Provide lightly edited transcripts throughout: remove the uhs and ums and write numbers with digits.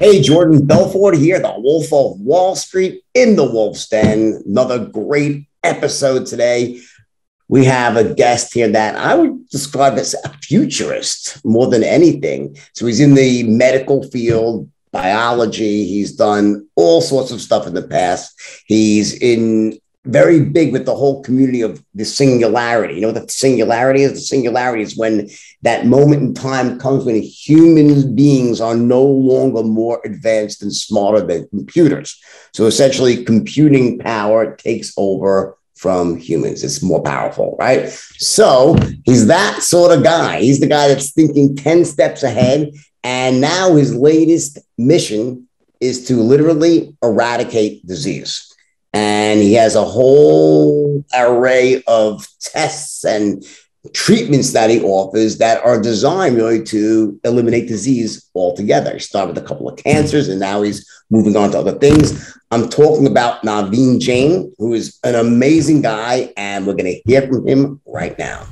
Hey, Jordan Belfort here, the Wolf of Wall Street in the Wolf's Den. Another great episode today. We have a guest here that I would describe as a futurist more than anything. So he's in the medical field, biology. He's done all sorts of stuff in the past. He's in very big with the whole community of the singularity. You know what the singularity is? The singularity is when that moment in time comes when human beings are no longer more advanced and smarter than computers. So essentially, computing power takes over from humans. It's more powerful, right? So he's that sort of guy. He's the guy that's thinking 10 steps ahead. And now his latest mission is to literally eradicate disease. And he has a whole array of tests and treatments that he offers that are designed really to eliminate disease altogether. He started with a couple of cancers and now he's moving on to other things. I'm talking about Naveen Jain, who is an amazing guy, and we're going to hear from him right now.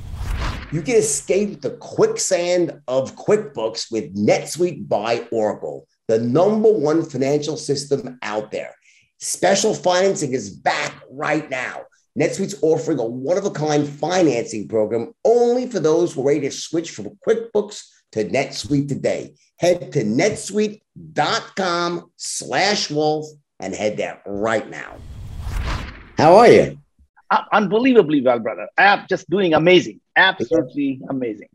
You can escape the quicksand of QuickBooks with NetSuite by Oracle, the #1 financial system out there. Special financing is back right now. NetSuite's offering a one-of-a-kind financing program only for those who are ready to switch from QuickBooks to NetSuite today. Head to netsuite.com/wolf and head there right now. How are you? Unbelievably well, brother. I'm just doing amazing. Absolutely amazing.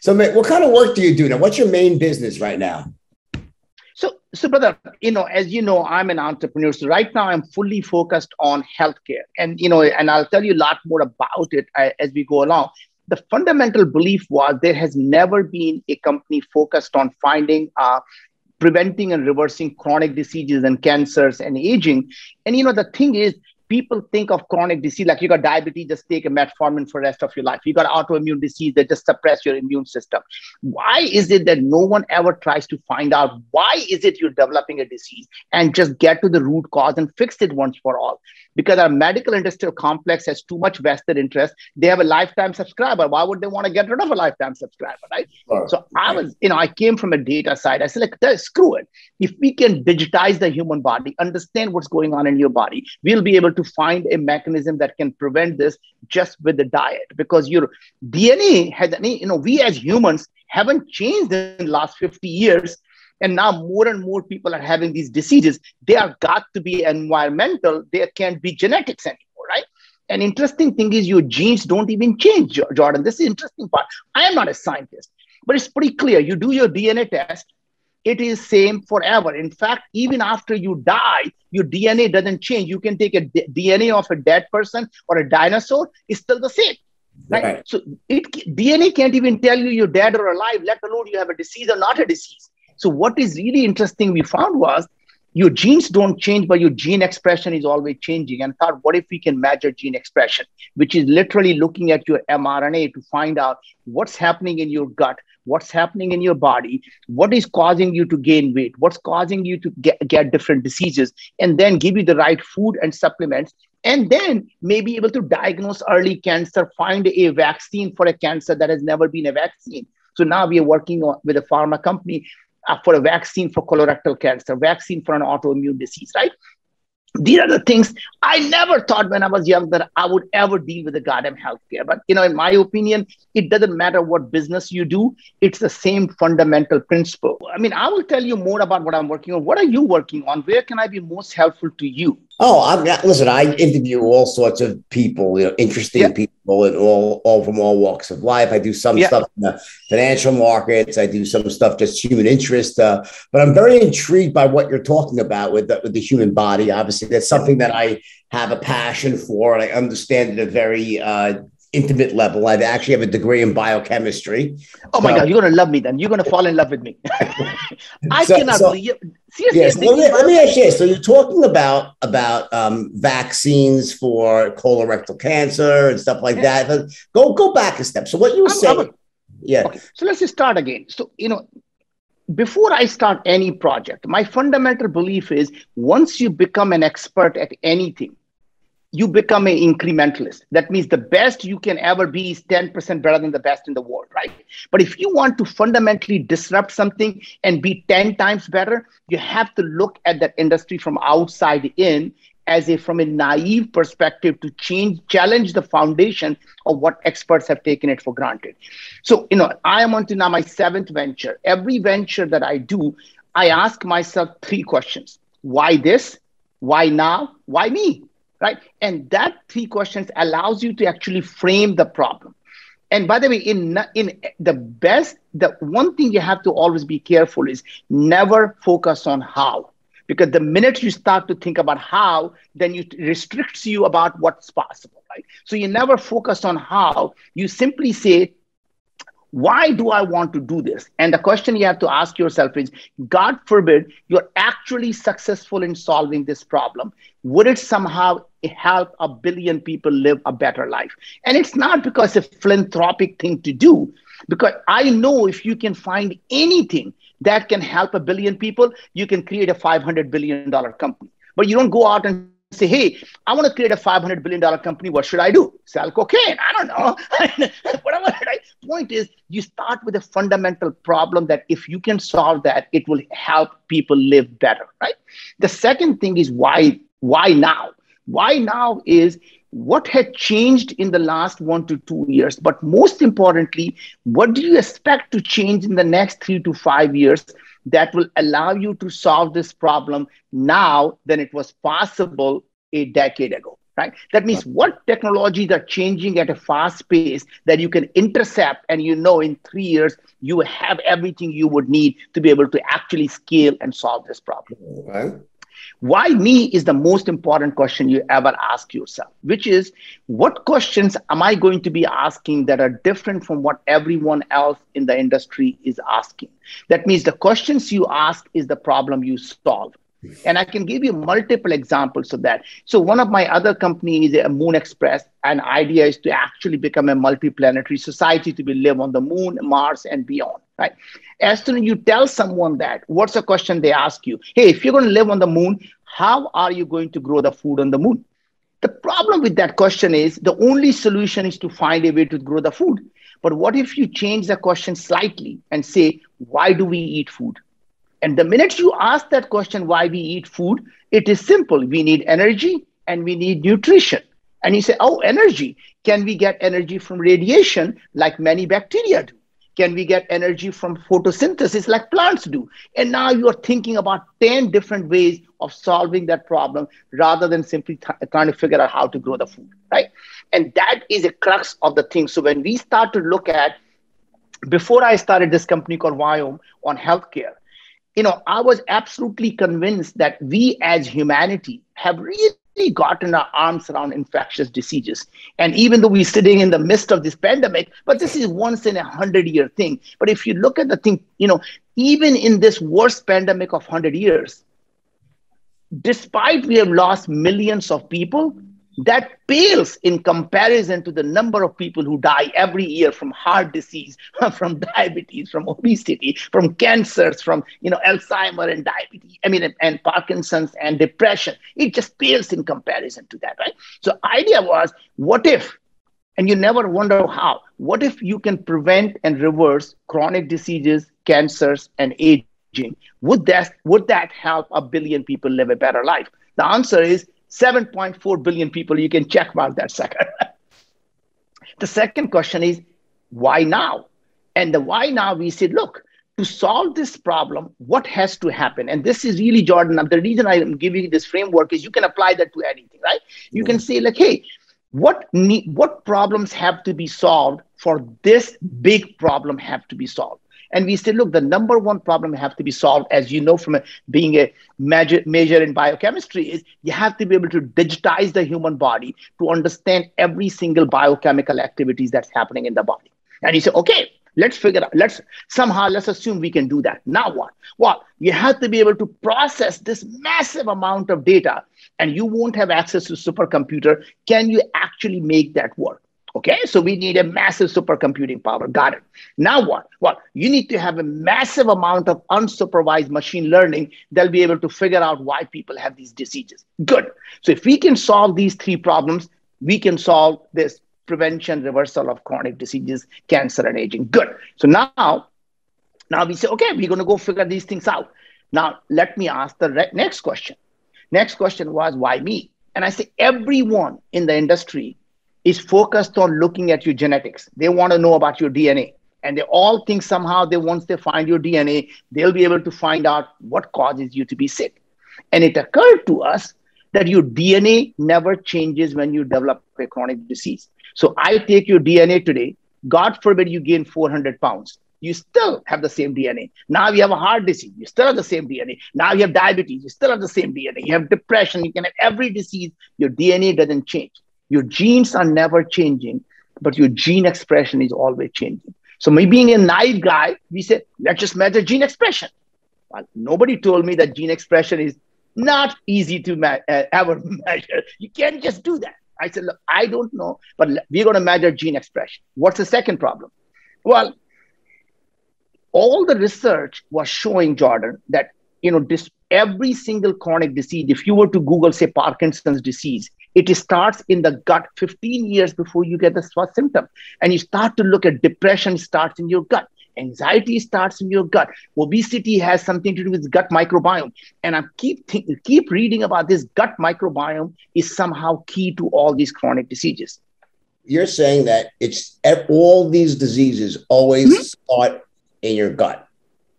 So, man, what kind of work do you do now? What's your main business right now? So, brother, as you know, I'm an entrepreneur. So right now I'm fully focused on healthcare. And, and I'll tell you a lot more about it as we go along. The fundamental belief was there has never been a company focused on finding, preventing and reversing chronic diseases and cancers and aging. And, the thing is, people think of chronic disease like you got diabetes, just take a metformin for the rest of your life. You got autoimmune disease that just suppress your immune system. Why is it that no one ever tries to find out why is it you're developing a disease and just get to the root cause and fix it once for all? Because our medical industrial complex has too much vested interest. They have a lifetime subscriber. Why would they want to get rid of a lifetime subscriber, right? So I came from a data side. I said, screw it. If we can digitize the human body, understand what's going on in your body, we'll be able to find a mechanism that can prevent this just with the diet, because your DNA has, we as humans haven't changed in the last 50 years. And now more and more people are having these diseases. They are got to be environmental. They can't be genetics anymore, right? An interesting thing is your genes don't even change, Jordan. This is the interesting part. I am not a scientist, but it's pretty clear. You do your DNA test, it is same forever. In fact, even after you die, your DNA doesn't change. You can take a DNA of a dead person or a dinosaur, it's still the same. Right? So DNA can't even tell you you're dead or alive, let alone you have a disease or not a disease. So what is really interesting we found was your genes don't change, but your gene expression is always changing. And thought, what if we can measure gene expression, which is literally looking at your mRNA to find out what's happening in your gut, what's happening in your body, what is causing you to gain weight, what's causing you to get different diseases, and then give you the right food and supplements, and then maybe able to diagnose early cancer, find a vaccine for a cancer that has never been a vaccine. So now we are working with a pharma company for a vaccine for colorectal cancer, vaccine for an autoimmune disease, right? These are the things I never thought when I was young that I would ever deal with the goddamn healthcare. But, in my opinion, it doesn't matter what business you do. It's the same fundamental principle. I mean, I will tell you more about what I'm working on. What are you working on? Where can I be most helpful to you? Oh, listen, I interview all sorts of people, interesting people and all from all walks of life. I do some stuff in the financial markets. I do some stuff just human interest. But I'm very intrigued by what you're talking about with the human body. Obviously, that's something that I have a passion for, and I understand at a very intimate level. I actually have a degree in biochemistry. Oh my God, you're going to love me then. You're going to fall in love with me. I cannot believe. Seriously, yes. Let me ask you this. So you're talking about vaccines for colorectal cancer and stuff like that. But go back a step. So what you were saying. Okay, so let's just start again. So, before I start any project, my fundamental belief is once you become an expert at anything, you become an incrementalist. That means the best you can ever be is 10% better than the best in the world, right? But if you want to fundamentally disrupt something and be 10 times better, you have to look at that industry from outside in as a from a naive perspective to challenge the foundation of what experts have taken it for granted. So, I am on to now my seventh venture. Every venture that I do, I ask myself three questions. Why this? Why now? Why me? Right? And that three questions allows you to actually frame the problem. And by the way, in the one thing you have to always be careful is never focus on how. Because the minute you start to think about how, then it restricts you about what's possible, right? So you never focus on how. You simply say, why do I want to do this? And the question you have to ask yourself is, God forbid you're actually successful in solving this problem. Would it somehow help a billion people live a better life? And it's not because it's a philanthropic thing to do, because I know if you can find anything that can help a billion people, you can create a $500 billion company. But you don't go out and say, hey, I want to create a $500 billion company. What should I do? Sell cocaine? I don't know. Whatever. Right? Point is, you start with a fundamental problem that if you can solve that, it will help people live better. Right? The second thing is why now? Why now is what had changed in the last 1 to 2 years. But most importantly, what do you expect to change in the next 3 to 5 years that will allow you to solve this problem now than it was possible a decade ago, right? That means what technologies are changing at a fast pace that you can intercept, and in 3 years, you have everything you would need to be able to actually scale and solve this problem. Right. Why me is the most important question you ever ask yourself, which is, what questions am I going to be asking that are different from what everyone else in the industry is asking? That means the questions you ask is the problem you solve. And I can give you multiple examples of that. So one of my other companies is Moon Express. An idea is to actually become a multi-planetary society to be live on the moon, Mars, and beyond, right? As soon as you tell someone that, what's the question they ask you? Hey, if you're going to live on the moon, how are you going to grow the food on the moon? The problem with that question is the only solution is to find a way to grow the food. But what if you change the question slightly and say, why do we eat food? And the minute you ask that question, why we eat food, it is simple. We need energy and we need nutrition. And you say, oh, energy. Can we get energy from radiation like many bacteria do? Can we get energy from photosynthesis like plants do? And now you are thinking about 10 different ways of solving that problem rather than simply trying to figure out how to grow the food, right? And that is a crux of the thing. So when we start to look at, before I started this company called Microbiome on healthcare, I was absolutely convinced that we as humanity have really gotten our arms around infectious diseases. And even though we're sitting in the midst of this pandemic, but this is once in a 100-year thing. But if you look at the thing, even in this worst pandemic of 100 years, despite we have lost millions of people, that pales in comparison to the number of people who die every year from heart disease, from diabetes, from obesity, from cancers, from Alzheimer and diabetes, and Parkinson's and depression. It just pales in comparison to that, right? So idea was, what if, and you never wonder how, what if you can prevent and reverse chronic diseases, cancers, and aging? Would that help a billion people live a better life? The answer is 7.4 billion people. You can check mark that second. The second question is, why now? And the why now, we said, look, to solve this problem, what has to happen? And this is really, Jordan, the reason I am giving you this framework is you can apply that to anything, right? You can say like, hey, what problems have to be solved for this big problem have to be solved? And we said, look, the number one problem have to be solved, as you know, from being a major in biochemistry, is you have to be able to digitize the human body to understand every single biochemical activities that's happening in the body. And you say, okay, let's figure out, let's assume we can do that. Now what? Well, you have to be able to process this massive amount of data, and you won't have access to supercomputer. Can you actually make that work? Okay, so we need a massive supercomputing power. Got it. Now what? Well, you need to have a massive amount of unsupervised machine learning that'll be able to figure out why people have these diseases. Good. So if we can solve these three problems, we can solve this prevention, reversal of chronic diseases, cancer, and aging. Good. So now we say, okay, we're going to go figure these things out. Now, let me ask the next question. Next question was, why me? And I say, everyone in the industry is focused on looking at your genetics. They want to know about your DNA. And they all think somehow once they find your DNA, they'll be able to find out what causes you to be sick. And it occurred to us that your DNA never changes when you develop a chronic disease. So I take your DNA today, God forbid you gain 400 pounds. You still have the same DNA. Now you have a heart disease, you still have the same DNA. Now you have diabetes, you still have the same DNA. You have depression, you can have every disease, your DNA doesn't change. Your genes are never changing, but your gene expression is always changing. So me being a naive guy, we said, let's just measure gene expression. Well, nobody told me that gene expression is not easy to ever measure. You can't just do that. I said, look, I don't know, but we're going to measure gene expression. What's the second problem? Well, all the research was showing, Jordan, that every single chronic disease, if you were to Google, say, Parkinson's disease, it starts in the gut 15 years before you get the first symptom. And you start to look at depression starts in your gut. Anxiety starts in your gut. Obesity has something to do with gut microbiome. And I keep reading about this gut microbiome is somehow key to all these chronic diseases. You're saying that it's all these diseases always start in your gut.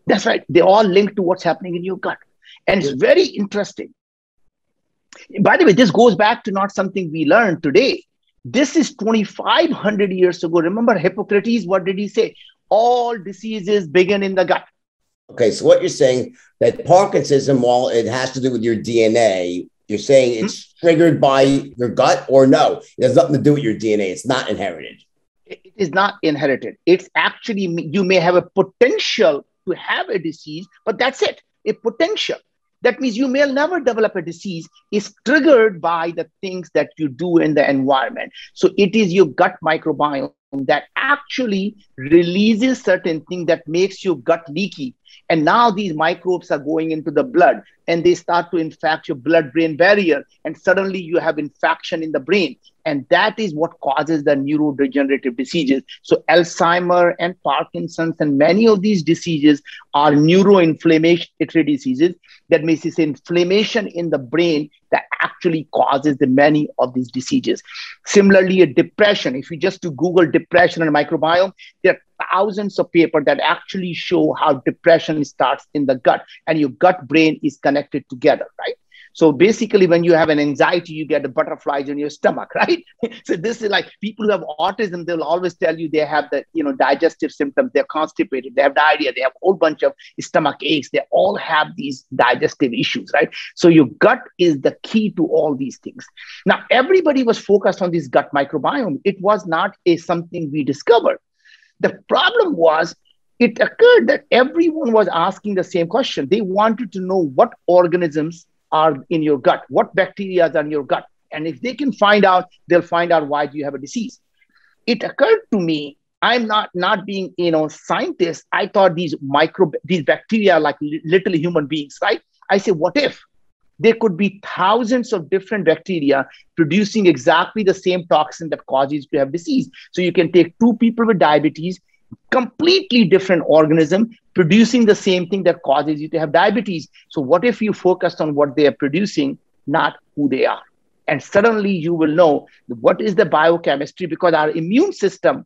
That's right. They all link to what's happening in your gut. And it's very interesting. By the way, this goes back to not something we learned today. This is 2,500 years ago. Remember Hippocrates, what did he say? All diseases begin in the gut. Okay, so what you're saying, that Parkinsonism, while it has to do with your DNA, you're saying it's triggered by your gut, or no? It has nothing to do with your DNA. It's not inherited. It is not inherited. It's actually, you may have a potential to have a disease, but that's it, a potential. That means you may never develop a disease. Is triggered by the things that you do in the environment. So it is your gut microbiome that actually releases certain things that makes your gut leaky. And now these microbes are going into the blood and they start to infect your blood-brain barrier. And suddenly you have infection in the brain. And that is what causes the neurodegenerative diseases. So Alzheimer and Parkinson's and many of these diseases are neuroinflammatory diseases. That means it's inflammation in the brain that actually causes the many of these diseases. Similarly, a depression, if you just do Google depression and microbiome, there are thousands of papers that actually show how depression starts in the gut and your gut brain is connected together, right? So basically, when you have an anxiety, you get the butterflies in your stomach, right? So this is like people who have autism, they'll always tell you they have the digestive symptoms. They're constipated, they have diarrhea, they have a whole bunch of stomach aches. They all have these digestive issues, right? So your gut is the key to all these things. Now, everybody was focused on this gut microbiome. It was not something we discovered. The problem was, it occurred that everyone was asking the same question. They wanted to know what organisms are in your gut, what bacteria are in your gut. And if they can find out, they'll find out why you have a disease. It occurred to me, I'm not being, scientist. I thought these bacteria are like little human beings, right? I say, what if there could be thousands of different bacteria producing exactly the same toxin that causes you to have disease? So you can take two people with diabetes, completely different organism producing the same thing that causes you to have diabetes. So what if you focused on what they are producing, not who they are? And suddenly you will know what is the biochemistry, because our immune system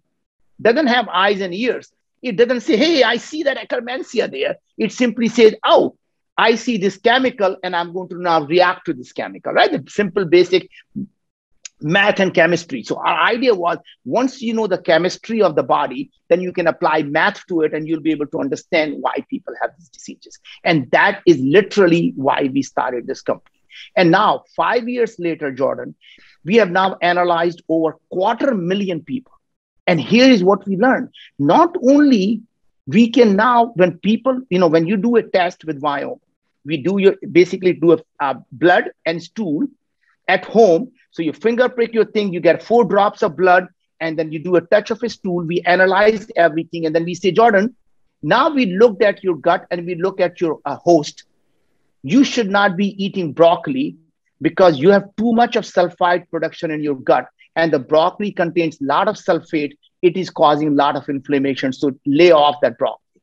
doesn't have eyes and ears. It doesn't say, hey, I see that Akkermansia there. It simply says, oh, I see this chemical and I'm going to now react to this chemical, right? The simple basic math and chemistry. So our idea was, once you know the chemistry of the body, then you can apply math to it and you'll be able to understand why people have these diseases. And that is literally why we started this company. And now, 5 years later, Jordan, we have now analyzed over 250,000 people. And here is what we learned. Not only we can now, when people, when you do a test with Viome, we basically do a blood and stool at home. So you finger prick your thing, you get 4 drops of blood and then you do a touch of a stool. We analyze everything, and then we say, Jordan, now we looked at your gut and we look at your host. You should not be eating broccoli because you have too much of sulfide production in your gut, and the broccoli contains a lot of sulfate. It is causing a lot of inflammation. So lay off that broccoli.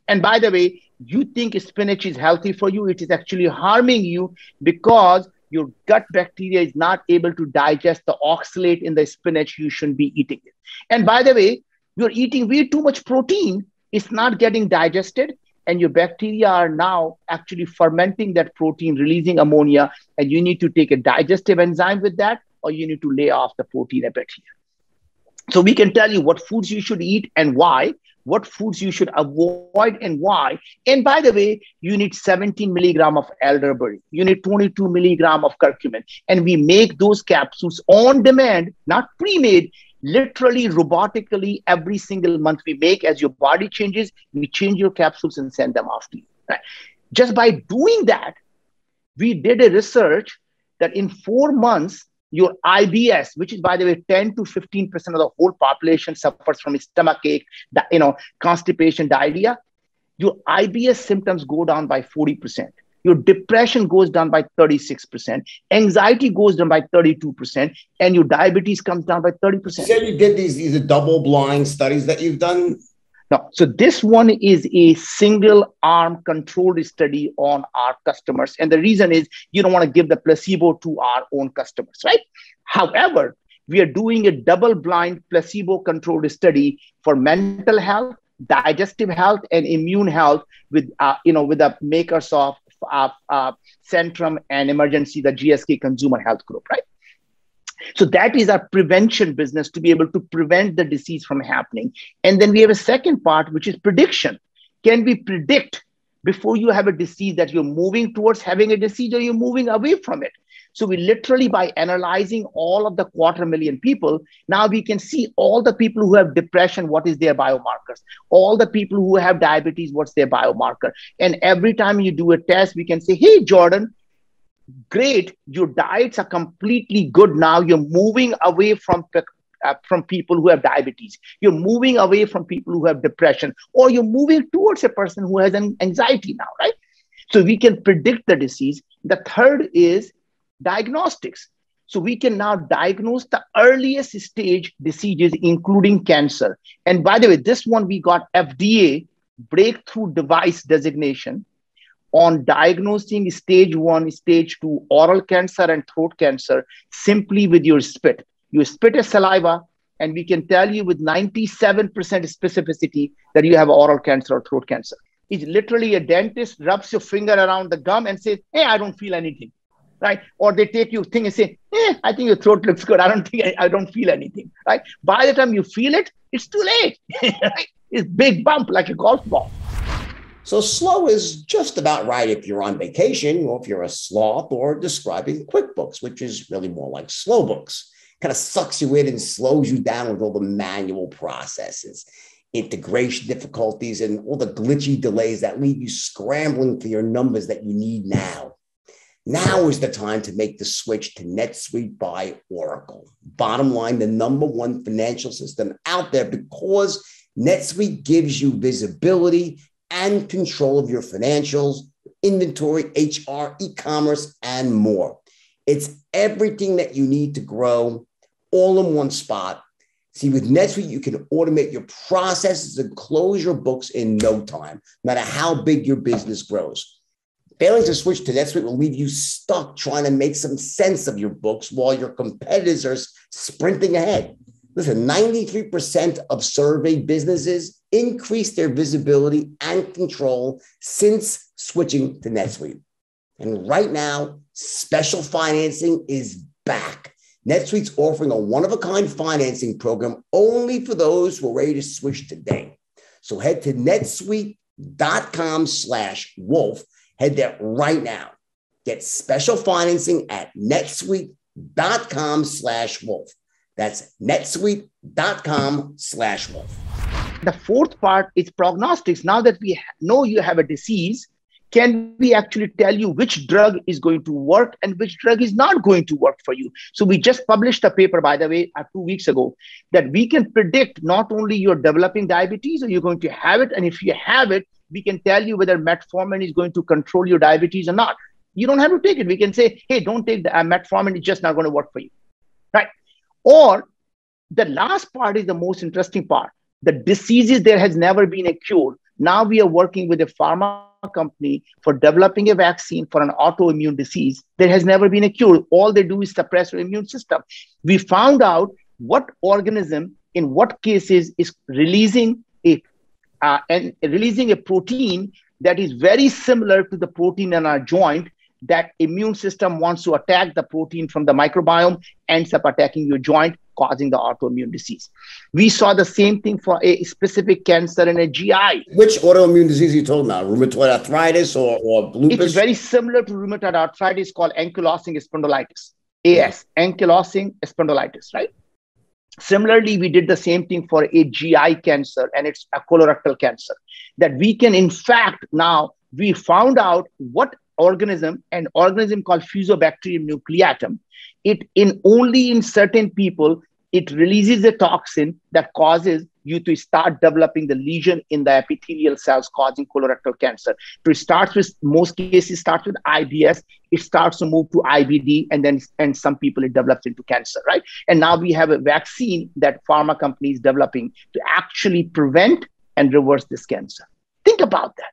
And by the way, you think spinach is healthy for you. It is actually harming you because your gut bacteria is not able to digest the oxalate in the spinach. You shouldn't be eating it. And by the way, you're eating way too much protein. It's not getting digested. And your bacteria are now actually fermenting that protein, releasing ammonia. And you need to take a digestive enzyme with that, or you need to lay off the protein a bit here. So we can tell you what foods you should eat and why, what foods you should avoid and why. And by the way, you need 17 milligram of elderberry. You need 22 milligram of curcumin. And we make those capsules on demand, not pre-made, literally robotically every single month we make. As your body changes, we change your capsules and send them off to you. Right? Just by doing that, we did a research that in 4 months, your IBS, which is, by the way, 10 to 15% of the whole population suffers from stomachache, constipation, diarrhea. Your IBS symptoms go down by 40%. Your depression goes down by 36%. Anxiety goes down by 32%. And your diabetes comes down by 30%. You said you did these are double-blind studies that you've done? No. So this one is a single-arm controlled study on our customers. And the reason is you don't want to give the placebo to our own customers, right? However, we are doing a double-blind placebo-controlled study for mental health, digestive health, and immune health with the makers of Centrum and Emergency, the GSK Consumer Health Group, right? So that is our prevention business, to be able to prevent the disease from happening. And then we have a second part, which is prediction. Can we predict before you have a disease that you're moving towards having a disease or you're moving away from it? So we literally, by analyzing all of the 250,000 people, now we can see all the people who have depression, what is their biomarkers? All the people who have diabetes, what's their biomarker? And every time you do a test, we can say, hey, Jordan, great, your diets are completely good now. You're moving away from people who have diabetes. You're moving away from people who have depression, or you're moving towards a person who has an anxiety now, right? So we can predict the disease. The third is diagnostics. So we can now diagnose the earliest stage diseases, including cancer. And by the way, this one we got FDA breakthrough device designation on diagnosing stage 1, stage 2 oral cancer and throat cancer simply with your spit. You spit a saliva, and we can tell you with 97% specificity that you have oral cancer or throat cancer. It's literally a dentist rubs your finger around the gum and says, hey, I don't feel anything, right? Or they take your thing and say, I think your throat looks good. I don't feel anything, right? By the time you feel it, it's too late, right? It's big bump like a golf ball. So slow is just about right if you're on vacation, or if you're a sloth, or describing QuickBooks, which is really more like slow books. Kind of sucks you in and slows you down with all the manual processes, integration difficulties, and all the glitchy delays that leave you scrambling for your numbers that you need now. Now is the time to make the switch to NetSuite by Oracle. Bottom line, the #1 financial system out there, because NetSuite gives you visibility and control of your financials, inventory, HR, e-commerce, and more. It's everything that you need to grow all in one spot. See, with NetSuite, you can automate your processes and close your books in no time, no matter how big your business grows. Failing to switch to NetSuite will leave you stuck trying to make some sense of your books while your competitors are sprinting ahead. Listen, 93% of surveyed businesses increased their visibility and control since switching to NetSuite. And right now, special financing is back. NetSuite's offering a one-of-a-kind financing program only for those who are ready to switch today. So head to netsuite.com/wolf. Head there right now. Get special financing at netsuite.com/wolf. That's netsuite.com/wolf. The fourth part is prognostics. Now that we know you have a disease, can we actually tell you which drug is going to work and which drug is not going to work for you? So we just published a paper, by the way, 2 weeks ago, that we can predict not only you're developing diabetes or you're going to have it, and if you have it, we can tell you whether metformin is going to control your diabetes or not. You don't have to take it. We can say, hey, don't take the metformin, it's just not going to work for you, right? Or the last part is the most interesting part. The diseases, there has never been a cure. Now we are working with a pharma company for developing a vaccine for an autoimmune disease. There has never been a cure. All they do is suppress your immune system. We found out what organism in what cases is releasing a protein that is very similar to the protein in our joint. That immune system wants to attack the protein from the microbiome, ends up attacking your joint, causing the autoimmune disease. We saw the same thing for a specific cancer in a GI. Which autoimmune disease are you talking about? Rheumatoid arthritis or lupus? It's very similar to rheumatoid arthritis, called ankylosing spondylitis, AS, ankylosing spondylitis, right? Similarly, we did the same thing for a GI cancer, and it's a colorectal cancer. That we can, in fact, now we found out what organism called Fusobacterium nucleatum. Only in certain people, it releases a toxin that causes you to start developing the lesion in the epithelial cells causing colorectal cancer. So it starts with, most cases starts with IBS, it starts to move to IBD, and some people it develops into cancer, right? And now we have a vaccine that pharma company is developing to actually prevent and reverse this cancer. Think about that.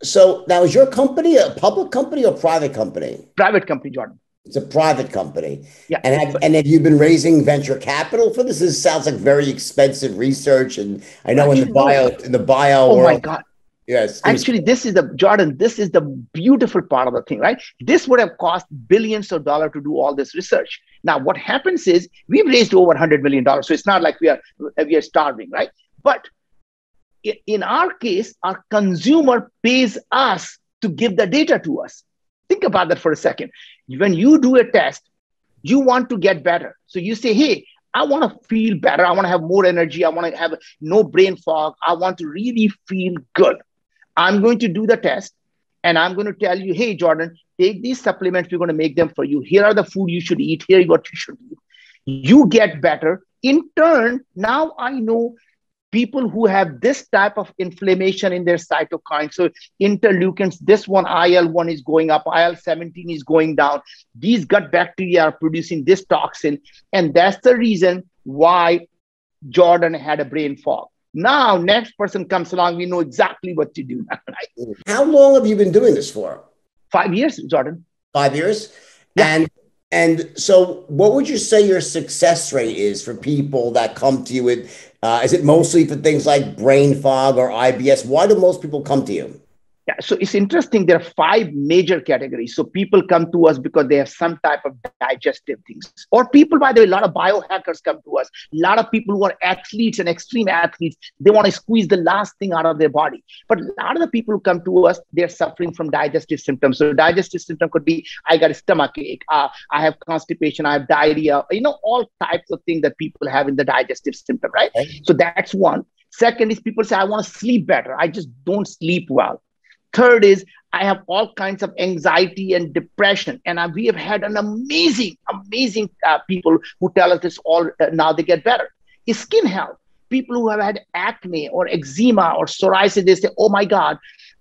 So now, is your company a public company or private company? Private company, Jordan. It's a private company. Yeah. And have you been raising venture capital for this? This sounds like very expensive research. And I know in the bio oh world. my God. Yes. Actually, this is the beautiful part of the thing, right? This would have cost billions of dollars to do all this research. Now, what happens is we've raised over $100 million. So it's not like we are starving, right? But in our case, our consumer pays us to give the data to us. Think about that for a second. When you do a test, you want to get better. So you say, hey, I want to feel better. I want to have more energy. I want to have no brain fog. I want to really feel good. I'm going to do the test, and I'm going to tell you, hey, Jordan, take these supplements. We're going to make them for you. Here are the food you should eat. Here is what you should eat. You get better. In turn, now I know people who have this type of inflammation in their cytokines. So interleukins, this one, IL-1 is going up, IL-17 is going down. These gut bacteria are producing this toxin. And that's the reason why Jordan had a brain fog. Now, next person comes along, we know exactly what to do. Right? How long have you been doing this for? 5 years, Jordan. 5 years? Yeah. And so what would you say your success rate is for people that come to you with, is it mostly for things like brain fog or IBS? Why do most people come to you? Yeah, so it's interesting. There are 5 major categories. So people come to us because they have some type of digestive things. Or people, by the way, a lot of biohackers come to us. A lot of people who are athletes and extreme athletes, they want to squeeze the last thing out of their body. But a lot of the people who come to us, they're suffering from digestive symptoms. So digestive symptom could be, I got a stomach ache, I have constipation, I have diarrhea, all types of things that people have in the digestive symptom, right? Okay. So that's one. Second is people say, I want to sleep better. I just don't sleep well. Third is I have all kinds of anxiety and depression. And we have had an amazing people who tell us this all, now they get better. Is skin health. People who have had acne or eczema or psoriasis, they say, oh my God,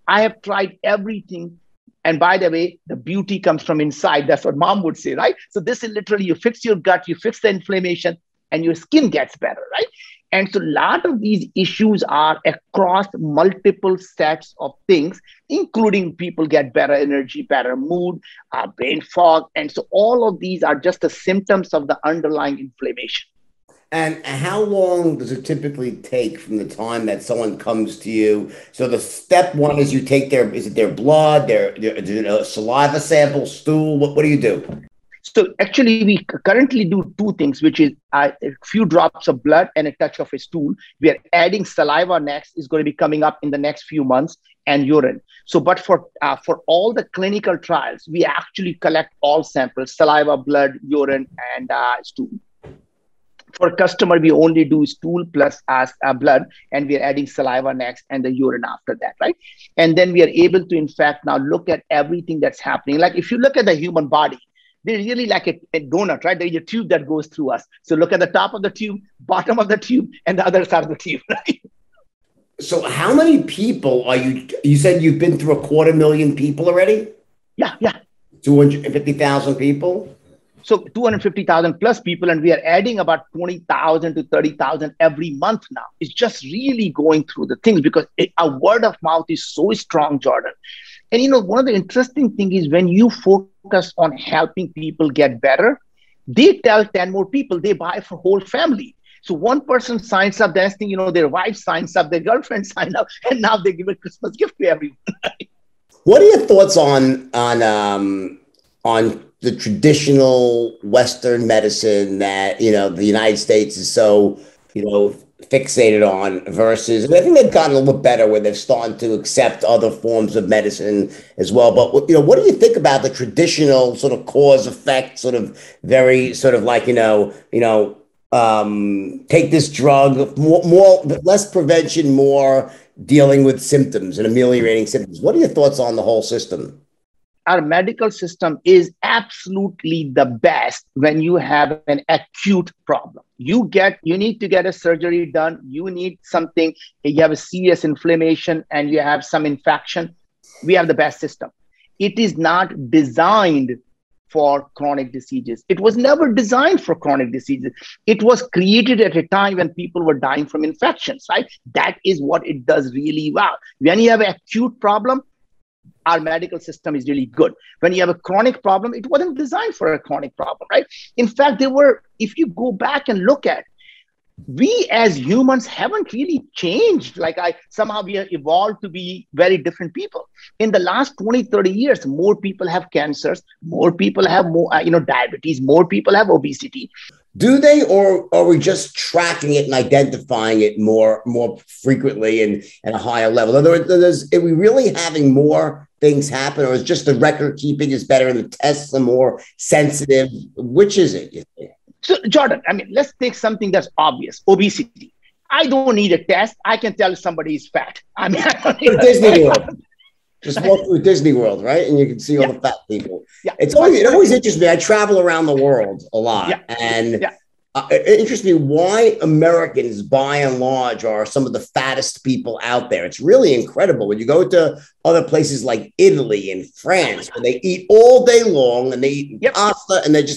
I have tried everything. And by the way, the beauty comes from inside. That's what mom would say, right? So this is literally, you fix your gut, you fix the inflammation, and your skin gets better, right? And so a lot of these issues are across multiple sets of things, including people get better energy, better mood, brain fog. And so all of these are just the symptoms of the underlying inflammation. And how long does it typically take from the time that someone comes to you? So the step one is you take is it their blood, their saliva sample, stool? What do you do? So actually, we currently do 2 things, which is a few drops of blood and a touch of a stool. We are adding saliva next, is going to be coming up in the next few months, and urine. So, but for all the clinical trials, we actually collect all samples, saliva, blood, urine, and stool. For customer, we only do stool plus as blood, and we are adding saliva next and the urine after that, right? And then we are able to, in fact, now look at everything that's happening. Like if you look at the human body, they're really like a donut, right? There's a tube that goes through us. So look at the top of the tube, bottom of the tube, and the other side of the tube, right? So how many people are you said you've been through 250,000 people already? Yeah. 250,000 people? So 250,000 plus people, and we are adding about 20,000 to 30,000 every month now. It's just really going through the things because our word of mouth is so strong, Jordan. And one of the interesting things is when you focus on helping people get better, they tell 10 more people, they buy for whole family. So one person signs up, the next thing their wife signs up, their girlfriend signs up, and now they give a Christmas gift to everyone. What are your thoughts on the traditional Western medicine that, the United States is so, fixated on versus, and I think they've gotten a little bit better where they've started to accept other forms of medicine as well. But, what do you think about the traditional sort of cause effect, sort of very sort of like, take this drug, more, less prevention, more dealing with symptoms and ameliorating symptoms? What are your thoughts on the whole system? Our medical system is absolutely the best when you have an acute problem. You need to get a surgery done. You need something. You have a serious inflammation and you have some infection. We have the best system. It is not designed for chronic diseases. It was never designed for chronic diseases. It was created at a time when people were dying from infections, right? That is what it does really well. When you have an acute problem, our medical system is really good. When you have a chronic problem, it wasn't designed for a chronic problem, right? In fact, if you go back and look at, we as humans haven't really changed. Somehow we have evolved to be very different people. In the last 20, 30 years, more people have cancers, more people have more, diabetes, more people have obesity. Do they, or are we just tracking it and identifying it more frequently and at a higher level? In other words, are we really having more things happen, or is just the record keeping is better and the tests are more sensitive? Which is it, you think? So, Jordan, let's take something that's obvious: obesity. I don't need a test. I can tell somebody is fat. I don't need Disney World. Just walk through Disney World, right? And you can see all the fat people. Yeah. It always interests me. I travel around the world a lot. And it interests me why Americans, by and large, are some of the fattest people out there. It's really incredible. When you go to other places like Italy and France, where they eat all day long and they eat pasta and they're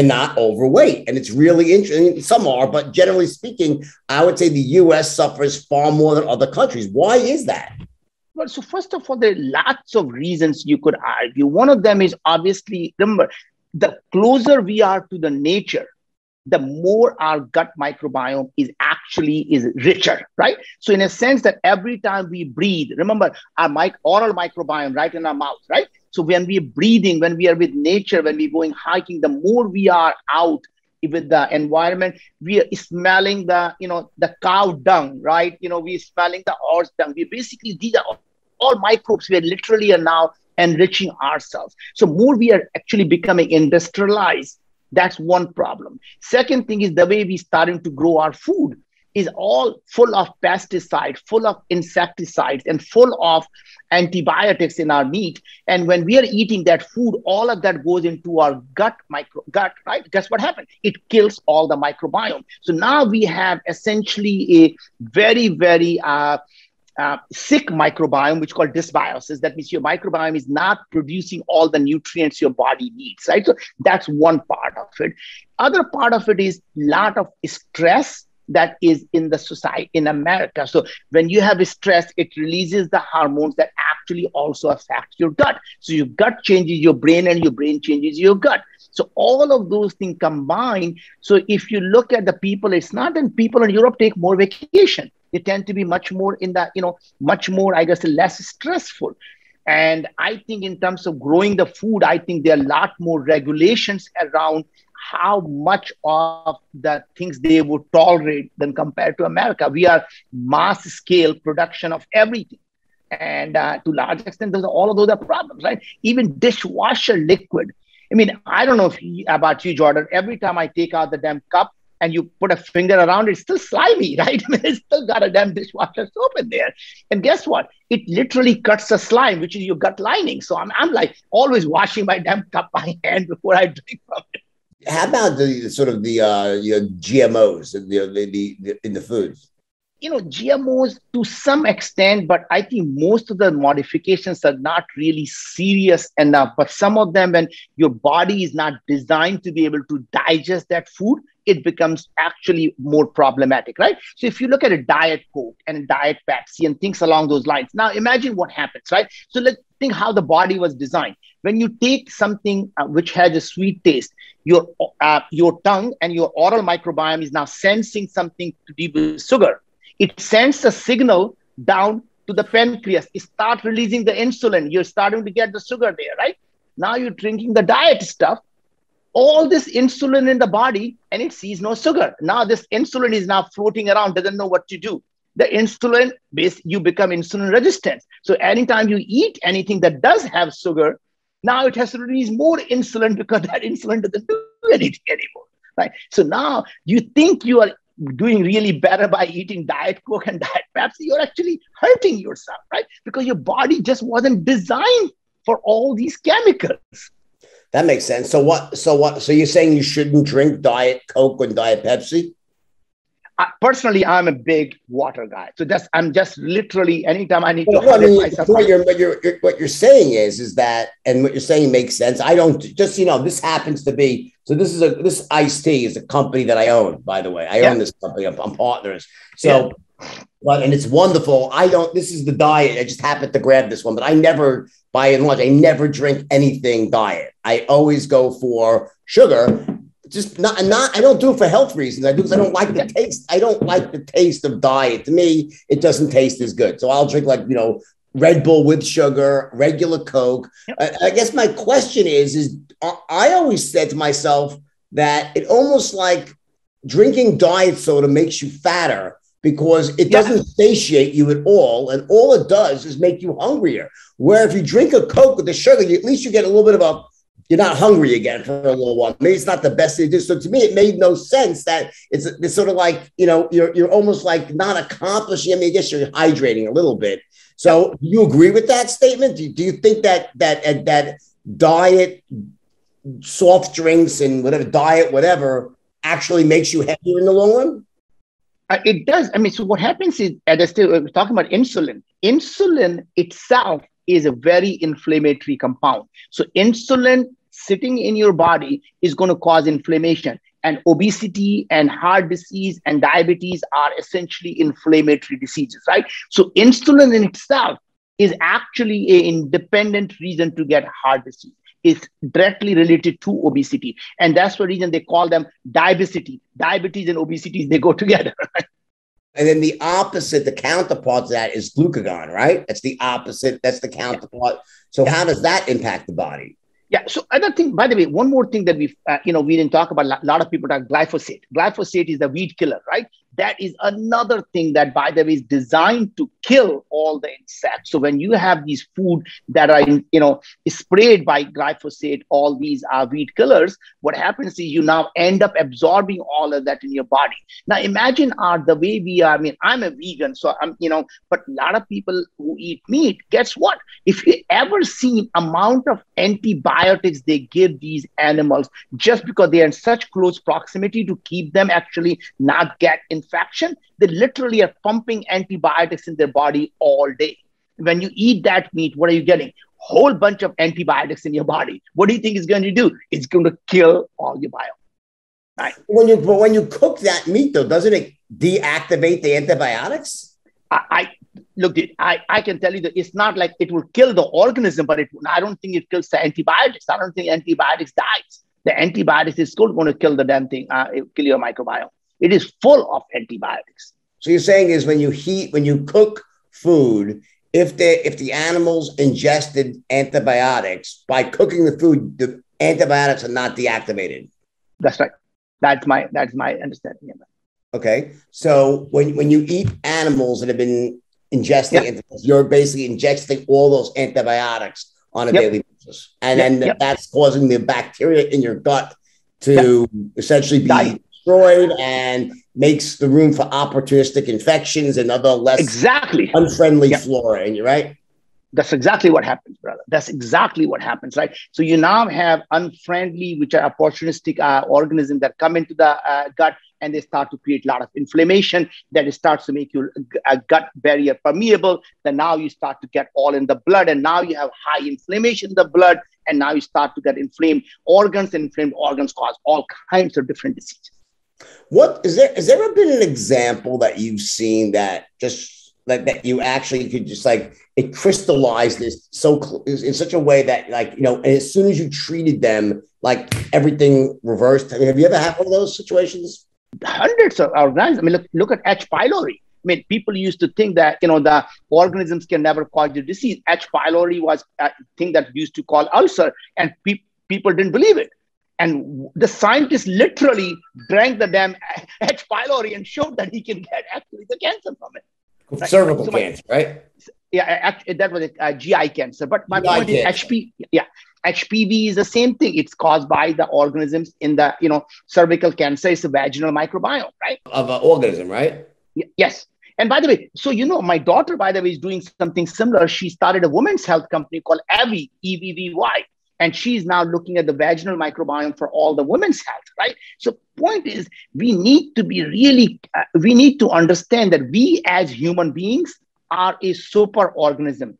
not overweight. And it's really interesting. Some are, but generally speaking, I would say the US suffers far more than other countries. Why is that? Well, so first of all, there are lots of reasons you could argue. One of them is obviously, remember, the closer we are to the nature, the more our gut microbiome is richer, right? So in a sense that every time we breathe, remember our oral microbiome right in our mouth, right? So when we're breathing, when we are with nature, when we're going hiking, the more we are out with the environment, we are smelling the cow dung, right? We're smelling the horse dung. These are all microbes. We are now enriching ourselves. So more we are actually becoming industrialized. That's one problem. Second thing is the way we starting to grow our food is all full of pesticides, full of insecticides, and full of antibiotics in our meat. And when we are eating that food, all of that goes into our gut, right? Guess what happened? It kills all the microbiome. So now we have essentially a very, very sick microbiome, which is called dysbiosis. That means your microbiome is not producing all the nutrients your body needs, right? So that's one part of it. Other part of it is a lot of stress that is in the society in America. So when you have stress, it releases the hormones that actually also affect your gut. So your gut changes your brain and your brain changes your gut. So all of those things combine. So if you look at the people, it's not that people in Europe take more vacation. They tend to be much more much more, I guess, less stressful. And I think in terms of growing the food, I think there are a lot more regulations around how much of the things they would tolerate than compared to America. We are mass scale production of everything. And to large extent, all of those are problems, right? Even dishwasher liquid. I don't know about you, Jordan. Every time I take out the damn cup, and you put a finger around it, it's still slimy, right? I mean, it's still got a damn dishwasher soap in there. And guess what? It literally cuts the slime, which is your gut lining. So I'm like always washing my damn cup by hand before I drink from it. How about the sort of the GMOs in the foods? GMOs to some extent, but I think most of the modifications are not really serious enough. But some of them, when your body is not designed to be able to digest that food, it becomes actually more problematic, right? So if you look at a Diet Coke and a Diet Pepsi and things along those lines, now imagine what happens, right? So let's think how the body was designed. When you take something which has a sweet taste, your tongue and your oral microbiome is now sensing something to do with sugar. It sends a signal down to the pancreas. It starts releasing the insulin. You're starting to get the sugar there, right? Now you're drinking the diet stuff, all this insulin in the body, and it sees no sugar. Now this insulin is now floating around, doesn't know what to do. The insulin, you become insulin resistant. So anytime you eat anything that does have sugar, now it has to release more insulin because that insulin doesn't do anything anymore, right? So now you think you are doing really better by eating Diet Coke and Diet Pepsi, you're actually hurting yourself, right? Because your body just wasn't designed for all these chemicals. That makes sense. So you're saying you shouldn't drink Diet Coke and Diet Pepsi? Personally, I'm a big water guy. So I'm just literally, anytime I need to myself. What you're saying is that, and what you're saying makes sense. I don't just, this happens to be, so this iced tea is a company that I own, by the way. I own this company. I'm partners. So, and it's wonderful. This is the diet. I just happened to grab this one, but I never, by and large, I never drink anything diet. I always go for sugar. I don't do it for health reasons. I do because I don't like the taste. I don't like the taste of diet. To me, it doesn't taste as good. So I'll drink Red Bull with sugar, regular Coke. I guess my question is I always said to myself that it almost like drinking diet soda makes you fatter because it doesn't satiate you at all. And all it does is make you hungrier. Where if you drink a Coke with the sugar, at least you get a little bit of you're not hungry again for a little while. Maybe it's not the best thing to do. So to me, it made no sense that it's sort of like, you're almost like not accomplishing. I mean, I guess you're hydrating a little bit. So do you agree with that statement? Do you think that diet, soft drinks and whatever actually makes you heavier in the long run? It does. I mean, so what happens is, as I was talking about insulin. Insulin itself is a very inflammatory compound. So insulin sitting in your body is going to cause inflammation, and obesity and heart disease and diabetes are essentially inflammatory diseases, right? So insulin in itself is actually an independent reason to get heart disease. It's directly related to obesity. And that's the reason they call them diabesity. Diabetes and obesity, they go together, right? And then the opposite, the counterpart to that is glucagon, right? That's the opposite. That's the counterpart. So how does that impact the body? Yeah. So I don't think, by the way, one more thing that we didn't talk about, a lot of people talk glyphosate. Glyphosate is the weed killer, right? That is another thing that, by the way, is designed to kill all the insects. So when you have these food that are, sprayed by glyphosate, all these are weed killers, what happens is you now end up absorbing all of that in your body. Now, imagine the way we are. I mean, I'm a vegan, so but a lot of people who eat meat, guess what? If you ever seen amount of antibiotics they give these animals just because they are in such close proximity to keep them actually not get infection, they literally are pumping antibiotics in their body all day. When you eat that meat, what are you getting? Whole bunch of antibiotics in your body. What do you think it's going to do? It's going to kill all your bio. Right. When you cook that meat, though, doesn't it deactivate the antibiotics? I can tell you that it's not like it will kill the organism, but I don't think it kills the antibiotics. I don't think antibiotics dies. The antibiotics is still going to kill the damn thing, kill your microbiome. It is full of antibiotics. So you're saying is when you cook food, if the animals ingested antibiotics, by cooking the food, the antibiotics are not deactivated. That's right. That's my understanding of that. Okay. So when you eat animals that have been ingesting, you're basically ingesting all those antibiotics on a daily basis. And then that's causing the bacteria in your gut to essentially be destroyed and makes the room for opportunistic infections and other less unfriendly flora. And you're right. That's exactly what happens, brother. That's exactly what happens, right? So you now have unfriendly, which are opportunistic organisms that come into the gut, and they start to create a lot of inflammation. That it starts to make your gut barrier permeable. Then now you start to get all in the blood, and now you have high inflammation in the blood, and now you start to get inflamed organs, and inflamed organs cause all kinds of different diseases. What is there? Has there ever been an example that you've seen that just like that you actually could just like it crystallized this in such a way that like, you know, as soon as you treated them, like everything reversed? I mean, have you ever had one of those situations? Hundreds of organisms. I mean, look at H. pylori. I mean, people used to think that, you know, the organisms can never cause the disease. H. pylori was a thing that used to call ulcer, and people didn't believe it. And the scientists literally drank the damn H. pylori and showed that he can get actually the cancer from it. Right? Cervical cancer, right? Yeah, actually, that was a GI cancer. But my point is HPV is the same thing. It's caused by the organisms in the, you know, cervical cancer is the vaginal microbiome, right? Of an organism, right? Yes. And by the way, so, you know, my daughter, by the way, is doing something similar. She started a women's health company called EVVY, EVVY. And she's now looking at the vaginal microbiome for all the women's health, right? So point is, we need to be really, we need to understand that we as human beings are a super organism.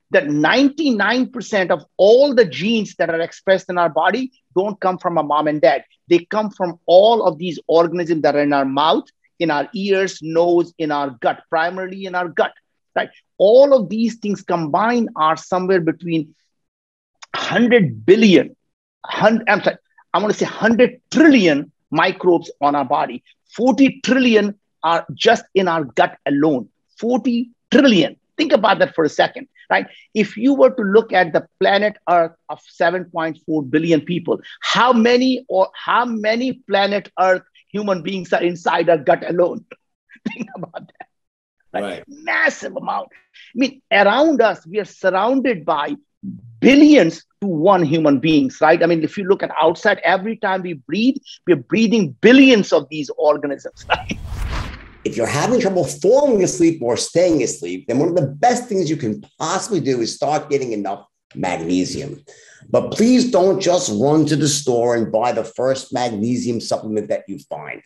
That 99% of all the genes that are expressed in our body don't come from our mom and dad. They come from all of these organisms that are in our mouth, in our ears, nose, in our gut, primarily in our gut, right? All of these things combined are somewhere between 100 billion, I want to say 100 trillion microbes on our body. 40 trillion are just in our gut alone. 40 trillion. Think about that for a second, right? If you were to look at the planet Earth of 7.4 billion people, how many planet Earth human beings are inside our gut alone? Think about that. Right? Massive amount. I mean, around us, we are surrounded by billions to one human beings, right? I mean, if you look at outside, every time we breathe, we're breathing billions of these organisms, right? If you're having trouble falling asleep or staying asleep, then one of the best things you can possibly do is start getting enough magnesium. But please don't just run to the store and buy the first magnesium supplement that you find.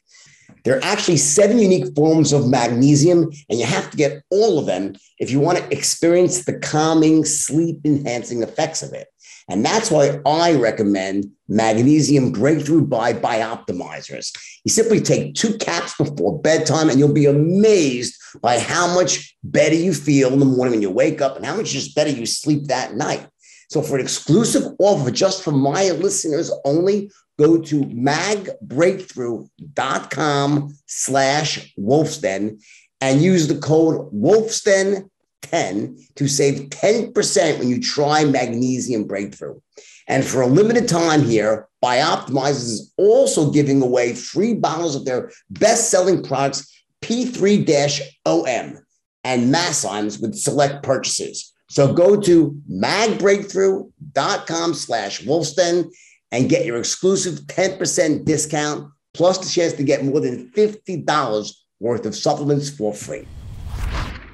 There are actually 7 unique forms of magnesium, and you have to get all of them if you want to experience the calming, sleep-enhancing effects of it. And that's why I recommend Magnesium Breakthrough by Bioptimizers. You simply take 2 caps before bedtime, and you'll be amazed by how much better you feel in the morning when you wake up and how much just better you sleep that night. So for an exclusive offer just for my listeners only, go to magbreakthrough.com/Wolfsden and use the code Wolfsden10 to save 10% when you try Magnesium Breakthrough. And for a limited time here, Bioptimizers is also giving away free bottles of their best-selling products, P3-OM and Masszymes with select purchases. So go to magbreakthrough.com/Wolfsden and get your exclusive 10% discount, plus the chance to get more than $50 worth of supplements for free.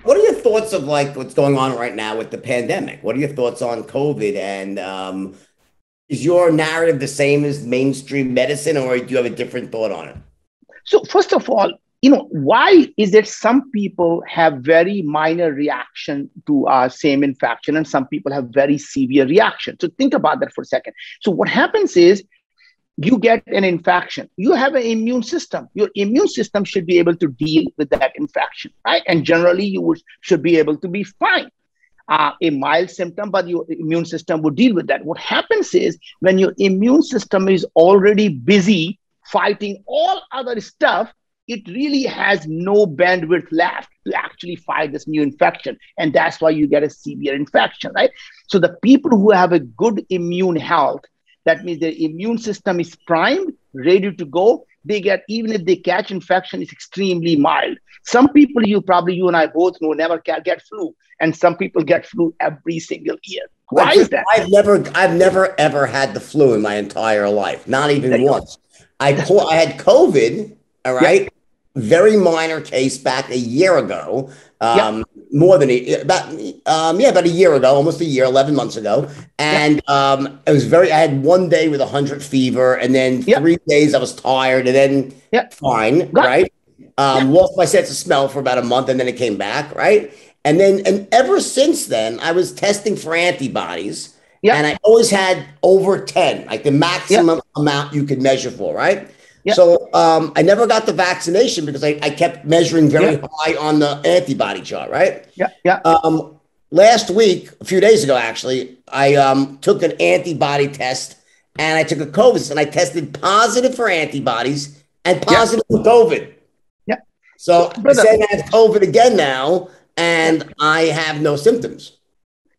What are your thoughts of like what's going on right now with the pandemic? What are your thoughts on COVID? And is your narrative the same as mainstream medicine, or do you have a different thought on it? So first of all, you know, why is it some people have very minor reaction to same infection and some people have very severe reaction? So think about that for a second. So what happens is you get an infection. You have an immune system. Your immune system should be able to deal with that infection, right? And generally you should be able to be fine. A mild symptom, but your immune system will deal with that. What happens is when your immune system is already busy fighting all other stuff, it really has no bandwidth left to actually fight this new infection. And that's why you get a severe infection, right? So the people who have a good immune health, that means their immune system is primed, ready to go. They get, even if they catch infection, it's extremely mild. Some people, you and I both know, never get flu. And some people get flu every single year. Why is that? I've never ever had the flu in my entire life, not even once. I had COVID, all Yeah, right? Very minor case back a year ago. yeah, More than about a year ago, almost a year, 11 months ago. yeah, And it was I had one day with 100 fever, and then yeah, 3 days I was tired, and then yeah. fine, Got right? yeah, Lost my sense of smell for about a month, and then it came back, right? And ever since then, I was testing for antibodies, yeah, and I always had over 10, like the yeah, maximum amount you could measure for, right? yeah, So I never got the vaccination because I kept measuring yeah, very high on the antibody chart, right? yeah, yeah, Last week, a few days ago, actually, I took an antibody test and I took a COVID and I tested positive for antibodies and yeah, positive for COVID. yeah. So So, I brother, say I have COVID again now yeah. and I have no symptoms.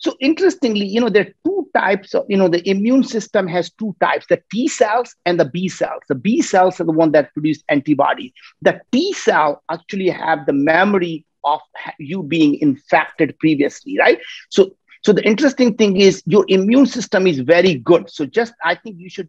So interestingly, there are two types of, the immune system has two types, the T cells and the B cells. The B cells are the one that produce antibodies. The T cell actually have the memory of you being infected previously, right? So the interesting thing is your immune system is very good. So I think you should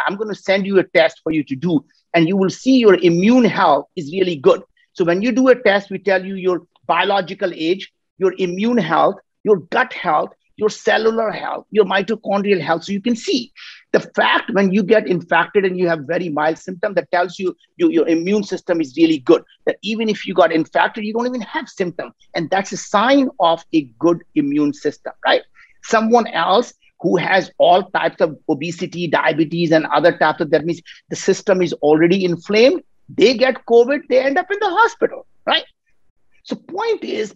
I'm going to send you a test for you to do, and you will see your immune health is really good. So when you do a test, we tell you your biological age, your immune health, your gut health, your cellular health, your mitochondrial health. So you can see the fact when you get infected and you have very mild symptoms, that tells you, your immune system is really good. That even if you got infected, you don't even have symptoms. And that's a sign of a good immune system, right? Someone else who has all types of obesity, diabetes, and other types of, that means the system is already inflamed. They get COVID, they end up in the hospital, right? So point is,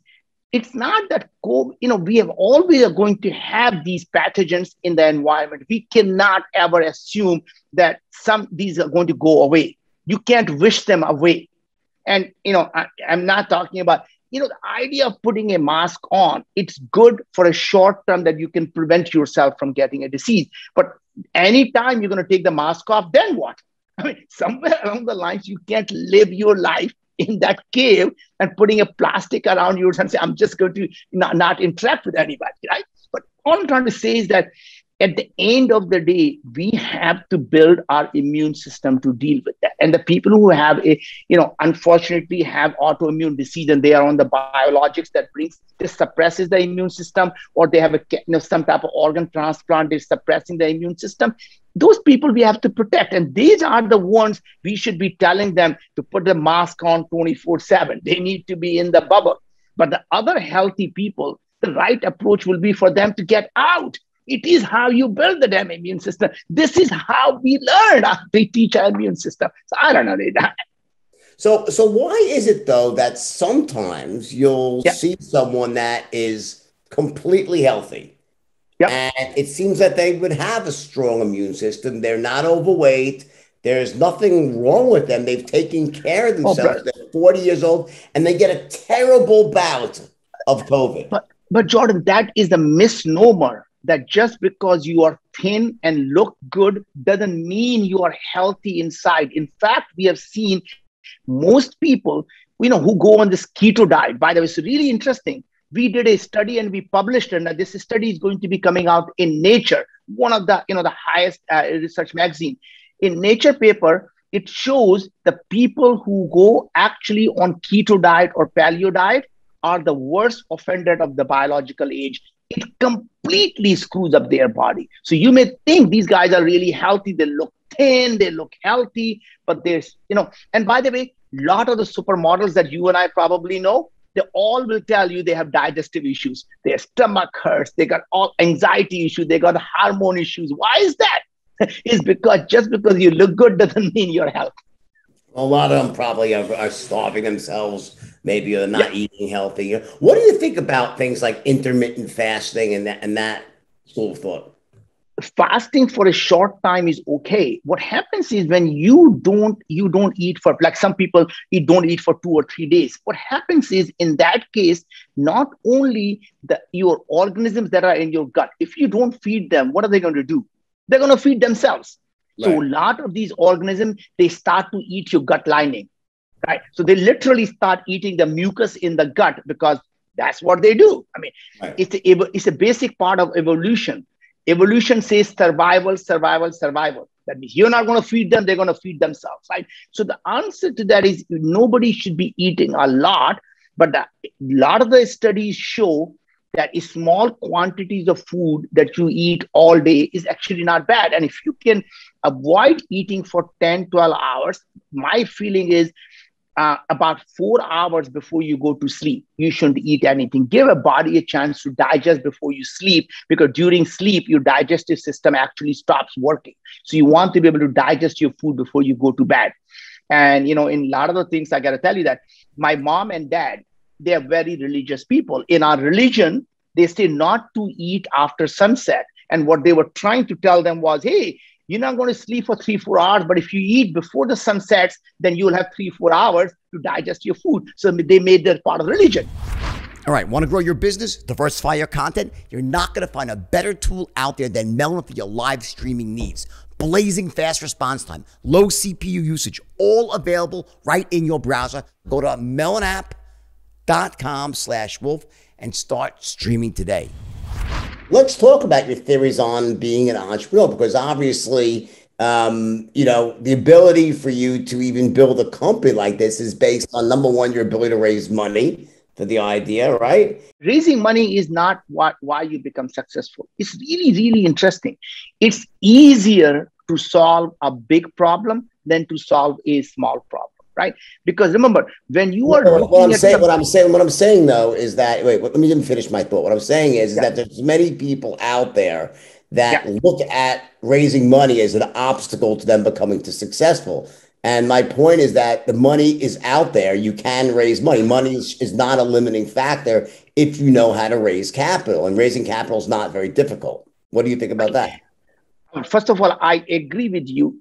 it's not that we have always are going to have these pathogens in the environment. We cannot ever assume that these are going to go away. You can't wish them away. And I'm not talking about the idea of putting a mask on. It's good for a short term that you can prevent yourself from getting a disease. But anytime you're going to take the mask off, then what? I mean, somewhere along the lines, you can't live your life in that cave and putting a plastic around you and say, I'm just going to not interact with anybody, right? But all I'm trying to say is that at the end of the day, we have to build our immune system to deal with that. And the people who have unfortunately have autoimmune disease and they are on the biologics that this suppresses the immune system, or they have some type of organ transplant, they're suppressing the immune system. Those people we have to protect. And these are the ones we should be telling them to put the mask on 24/7. They need to be in the bubble. But the other healthy people, the right approach will be for them to get out. It is how you build the damn immune system. This is how we learn how to teach our immune system. So I don't know. So why is it though that sometimes you'll Yeah, see someone that is completely healthy yeah. and it seems that they would have a strong immune system. They're not overweight. There's nothing wrong with them. They've taken care of Oh, themselves. brother. They're 40 years old and they get a terrible bout of COVID. But Jordan, that is the misnomer that just because you are thin and look good doesn't mean you are healthy inside. In fact, we have seen most people, who go on this keto diet. By the way, it's really interesting. We did a study and we published it. And this study is going to be coming out in Nature, one of the highest research magazine. In Nature paper, it shows the people who go actually on keto diet or paleo diet are the worst offender of the biological age. It completely screws up their body. So you may think these guys are really healthy. They look thin, they look healthy, but and by the way, a lot of the supermodels that you and I probably know, they all will tell you they have digestive issues. Their stomach hurts. They got all anxiety issues. They got hormone issues. Why is that? It's because just because you look good doesn't mean you're healthy. A lot of them probably are starving themselves. Maybe they're Yeah. not eating healthy. What do you think about things like intermittent fasting and that school of thought? Fasting for a short time is okay. What happens is when you don't eat for, like some people don't eat for 2 or 3 days. What happens is in that case, not only your organisms that are in your gut, if you don't feed them, what are they going to do? They're going to feed themselves. So Right. a lot of these organisms, they start to eat your gut lining, right? So they literally start eating the mucus in the gut because that's what they do. I mean, Right. it's a basic part of evolution. Evolution says survival, survival, survival. That means you're not going to feed them, they're going to feed themselves, right? So the answer to that is nobody should be eating a lot, but a lot of the studies show that small quantities of food that you eat all day is actually not bad. And if you can avoid eating for 10, 12 hours, my feeling is about 4 hours before you go to sleep, you shouldn't eat anything. Give a body a chance to digest before you sleep, because during sleep, your digestive system actually stops working. So you want to be able to digest your food before you go to bed. And, in a lot of the things, I got to tell you that my mom and dad, they are very religious people. In our religion, they say not to eat after sunset. And what they were trying to tell them was, hey, you're not going to sleep for 3-4 hours, but if you eat before the sun sets, then you'll have 3-4 hours to digest your food. So they made that part of religion. All right, want to grow your business, diversify your content? You're not going to find a better tool out there than Melon for your live streaming needs. Blazing fast response time, low CPU usage, all available right in your browser. Go to melonapp.com/wolf and start streaming today. Let's talk about your theories on being an entrepreneur, because obviously, the ability for you to even build a company like this is based on, number one, your ability to raise money for the idea, right? Raising money is not why you become successful. It's really, really interesting. It's easier to solve a big problem than to solve a small problem, right? Because remember, when you are what I'm saying though is that, wait, let me finish my thought. What I'm saying is that there's many people out there that look at raising money as an obstacle to them becoming successful. And my point is that the money is out there. You can raise money. Money is not a limiting factor if you know how to raise capital. And raising capital is not very difficult. What do you think about that? First of all, I agree with you.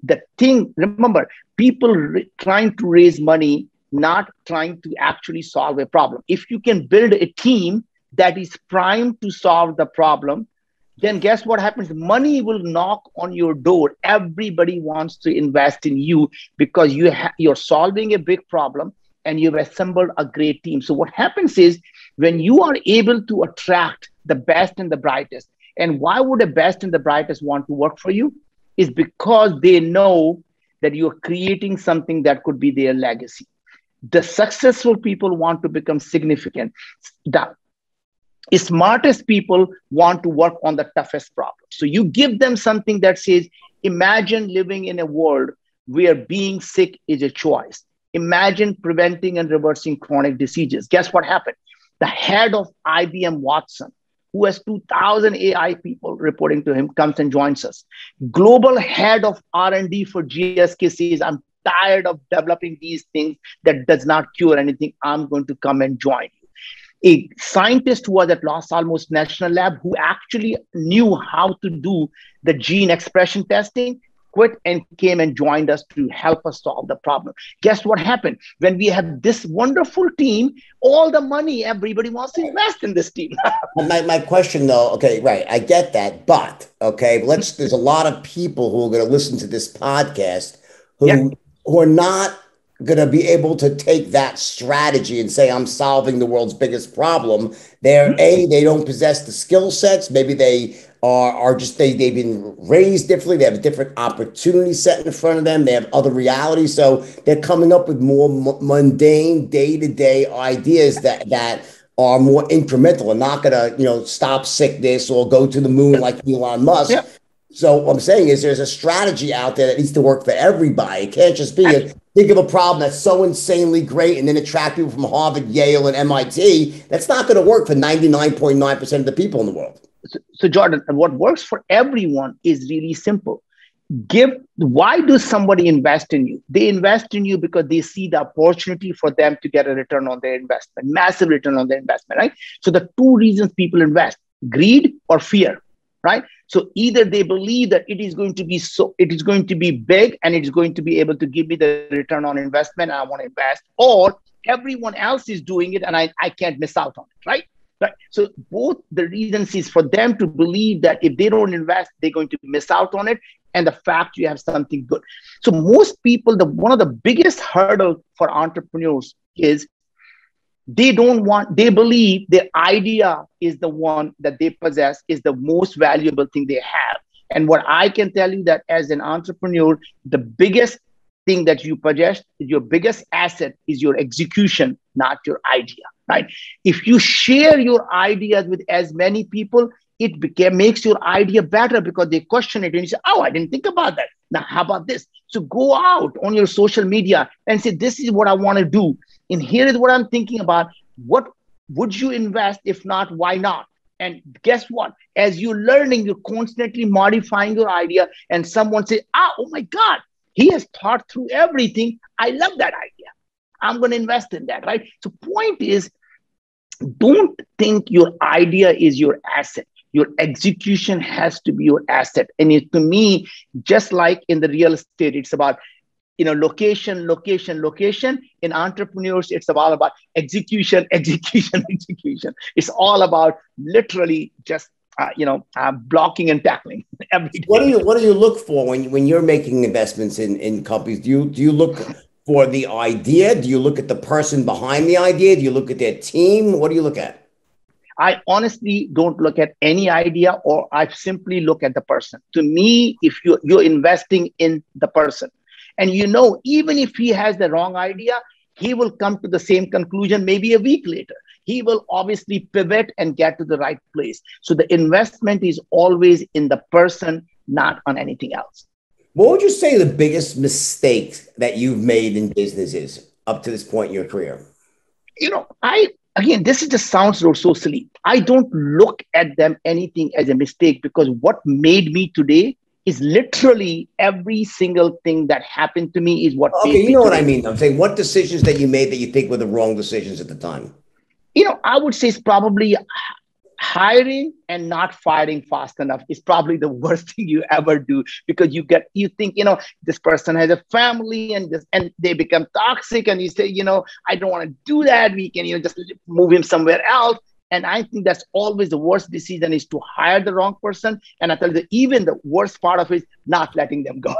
Remember, people trying to raise money, not trying to actually solve a problem. If you can build a team that is primed to solve the problem, then guess what happens? Money will knock on your door. Everybody wants to invest in you because you're solving a big problem and you've assembled a great team. So what happens is, when you are able to attract the best and the brightest, and why would the best and the brightest want to work for you? Is because they know that you're creating something that could be their legacy. The successful people want to become significant. The smartest people want to work on the toughest problem. So you give them something that says, imagine living in a world where being sick is a choice. Imagine preventing and reversing chronic diseases. Guess what happened? The head of IBM Watson, who has 2,000 AI people reporting to him, comes and joins us. Global head of R&D for GSK says, I'm tired of developing these things that does not cure anything. I'm going to come and join you. A scientist who was at Los Alamos National Lab, who actually knew how to do the gene expression testing, quit and came and joined us to help us solve the problem. Guess what happened? When we have this wonderful team, all the money, everybody wants to invest in this team. my question though, okay, right, I get that, but okay, there's a lot of people who are going to listen to this podcast who are not going to be able to take that strategy and say, I'm solving the world's biggest problem. They don't possess the skill sets. Maybe they they've been raised differently. They have a different opportunity set in front of them. They have other realities. So they're coming up with more mundane day-to-day ideas that are more incremental and not going to, stop sickness or go to the moon like Elon Musk. Yeah. So what I'm saying is there's a strategy out there that needs to work for everybody. It can't just be think of a problem that's so insanely great and then attract people from Harvard, Yale, and MIT. That's not going to work for 99.9% of the people in the world. So Jordan, what works for everyone is really simple. Why does somebody invest in you? They invest in you because they see the opportunity for them to get a return on their investment, massive return on their investment, right? So the two reasons people invest, greed or fear, right? So either they believe that it is going to be big and it's going to be able to give me the return on investment and I want to invest, or everyone else is doing it and I can't miss out on it, right? Right. So both the reasons is for them to believe that if they don't invest, they're going to miss out on it. And the fact you have something good. So most people, one of the biggest hurdles for entrepreneurs is they believe their idea is the one that they possess, is the most valuable thing they have. And what I can tell you that as an entrepreneur, the biggest thing that you possess, your biggest asset is your execution, not your idea, right? If you share your ideas with as many people, makes your idea better because they question it and you say, oh, I didn't think about that. Now, how about this? So go out on your social media and say, this is what I want to do. And here is what I'm thinking about. What would you invest? If not, why not? And guess what? As you're learning, you're constantly modifying your idea. And someone says, oh my God, he has thought through everything. I love that idea. I'm going to invest in that, right? So point is, don't think your idea is your asset. Your execution has to be your asset. And to me, just like in the real estate, it's about location, location, location. In entrepreneurs, it's all about execution, execution, execution. It's all about literally just blocking and tackling every day. What do you look for when you're making investments in companies? Do you look for the idea? Do you look at the person behind the idea? Do you look at their team? What do you look at? I honestly don't look at any idea, or I simply look at the person. To me, if you're investing in the person, and even if he has the wrong idea, he will come to the same conclusion maybe a week later. He will obviously pivot and get to the right place. So the investment is always in the person, not on anything else. What would you say the biggest mistake that you've made in business is up to this point in your career? Again, this just sounds so silly. I don't look at them anything as a mistake, because what made me today is literally every single thing that happened to me is what made me you know today. what I mean? I'm saying, what decisions that you made that you think were the wrong decisions at the time? I would say it's probably hiring and not firing fast enough is probably the worst thing you ever do, because you think this person has a family and they become toxic, and you say I don't want to do that, we can just move him somewhere else. And I think that's always the worst decision, is to hire the wrong person. And I tell you, even the worst part of it is not letting them go.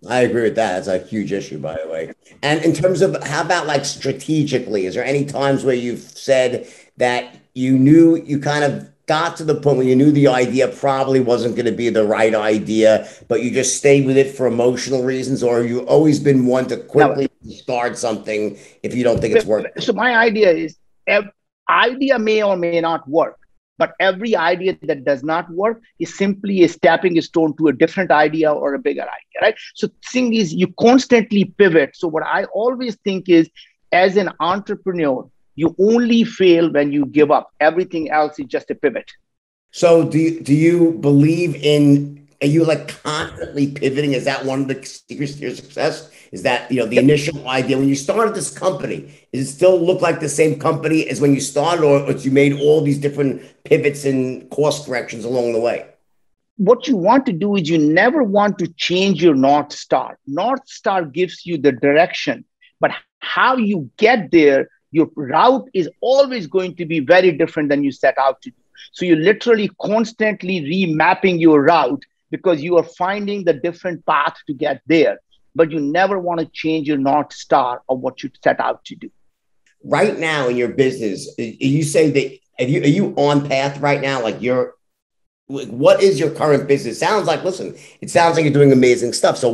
I agree with that. That's a huge issue, by the way. And in terms of, how about like strategically, is there any times where you've said that you kind of got to the point where you knew the idea probably wasn't going to be the right idea, but you just stayed with it for emotional reasons? Or have you always been one to quickly start something if you don't think it's working? So my idea is, idea may or may not work, but every idea that does not work is simply a stepping stone to a different idea or a bigger idea, right? So the thing is, you constantly pivot. So what I always think is, as an entrepreneur, you only fail when you give up. Everything else is just a pivot. So do you believe in, are you like constantly pivoting? Is that one of the secrets to your success? Is that, the initial idea when you started this company, does it still look like the same company as when you started, or you made all these different pivots and course corrections along the way? What you want to do is, you never want to change your North Star. North Star gives you the direction, but how you get there, your route is always going to be very different than you set out to do. So you're literally constantly remapping your route, because you are finding the different path to get there. But you never want to change your North Star of what you set out to do. Right now in your business, you say that, are you on path right now? Like, what is your current business? It sounds like you're doing amazing stuff. So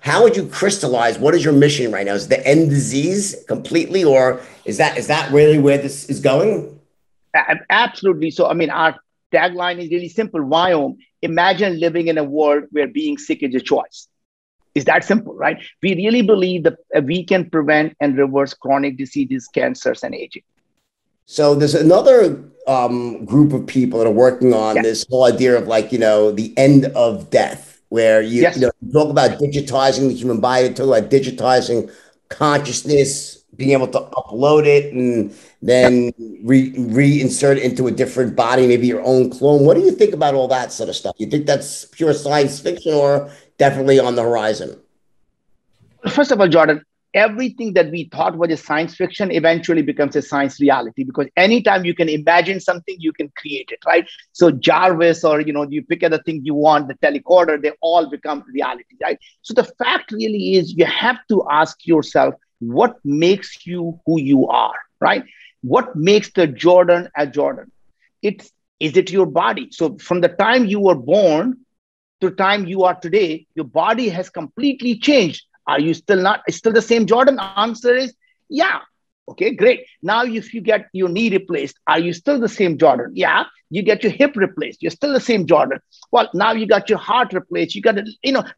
how would you crystallize, what is your mission right now? Is the end disease completely, or is that really where this is going? Absolutely. So, our tagline is really simple. Biome, imagine living in a world where being sick is a choice. It's that simple, right? We really believe that we can prevent and reverse chronic diseases, cancers, and aging. So there's another group of people that are working on this whole idea of the end of death, where you talk about digitizing the human body, talk about digitizing consciousness, being able to upload it and then reinsert it into a different body, maybe your own clone. What do you think about all that sort of stuff? You think that's pure science fiction, or definitely on the horizon? First of all, Jordan, everything that we thought was a science fiction eventually becomes a science reality, because anytime you can imagine something, you can create it, right? So Jarvis, or you pick at the thing you want, the telecorder, they all become reality, right? So the fact really is, you have to ask yourself, what makes you who you are, right? What makes the Jordan a Jordan? Is it your body? So from the time you were born, to time you are today, your body has completely changed. Are you still not, still the same Jordan? Answer is yeah. Okay, great. Now, if you get your knee replaced, are you still the same Jordan? Yeah. You get your hip replaced, you're still the same Jordan. Well, now you got your heart replaced, you got a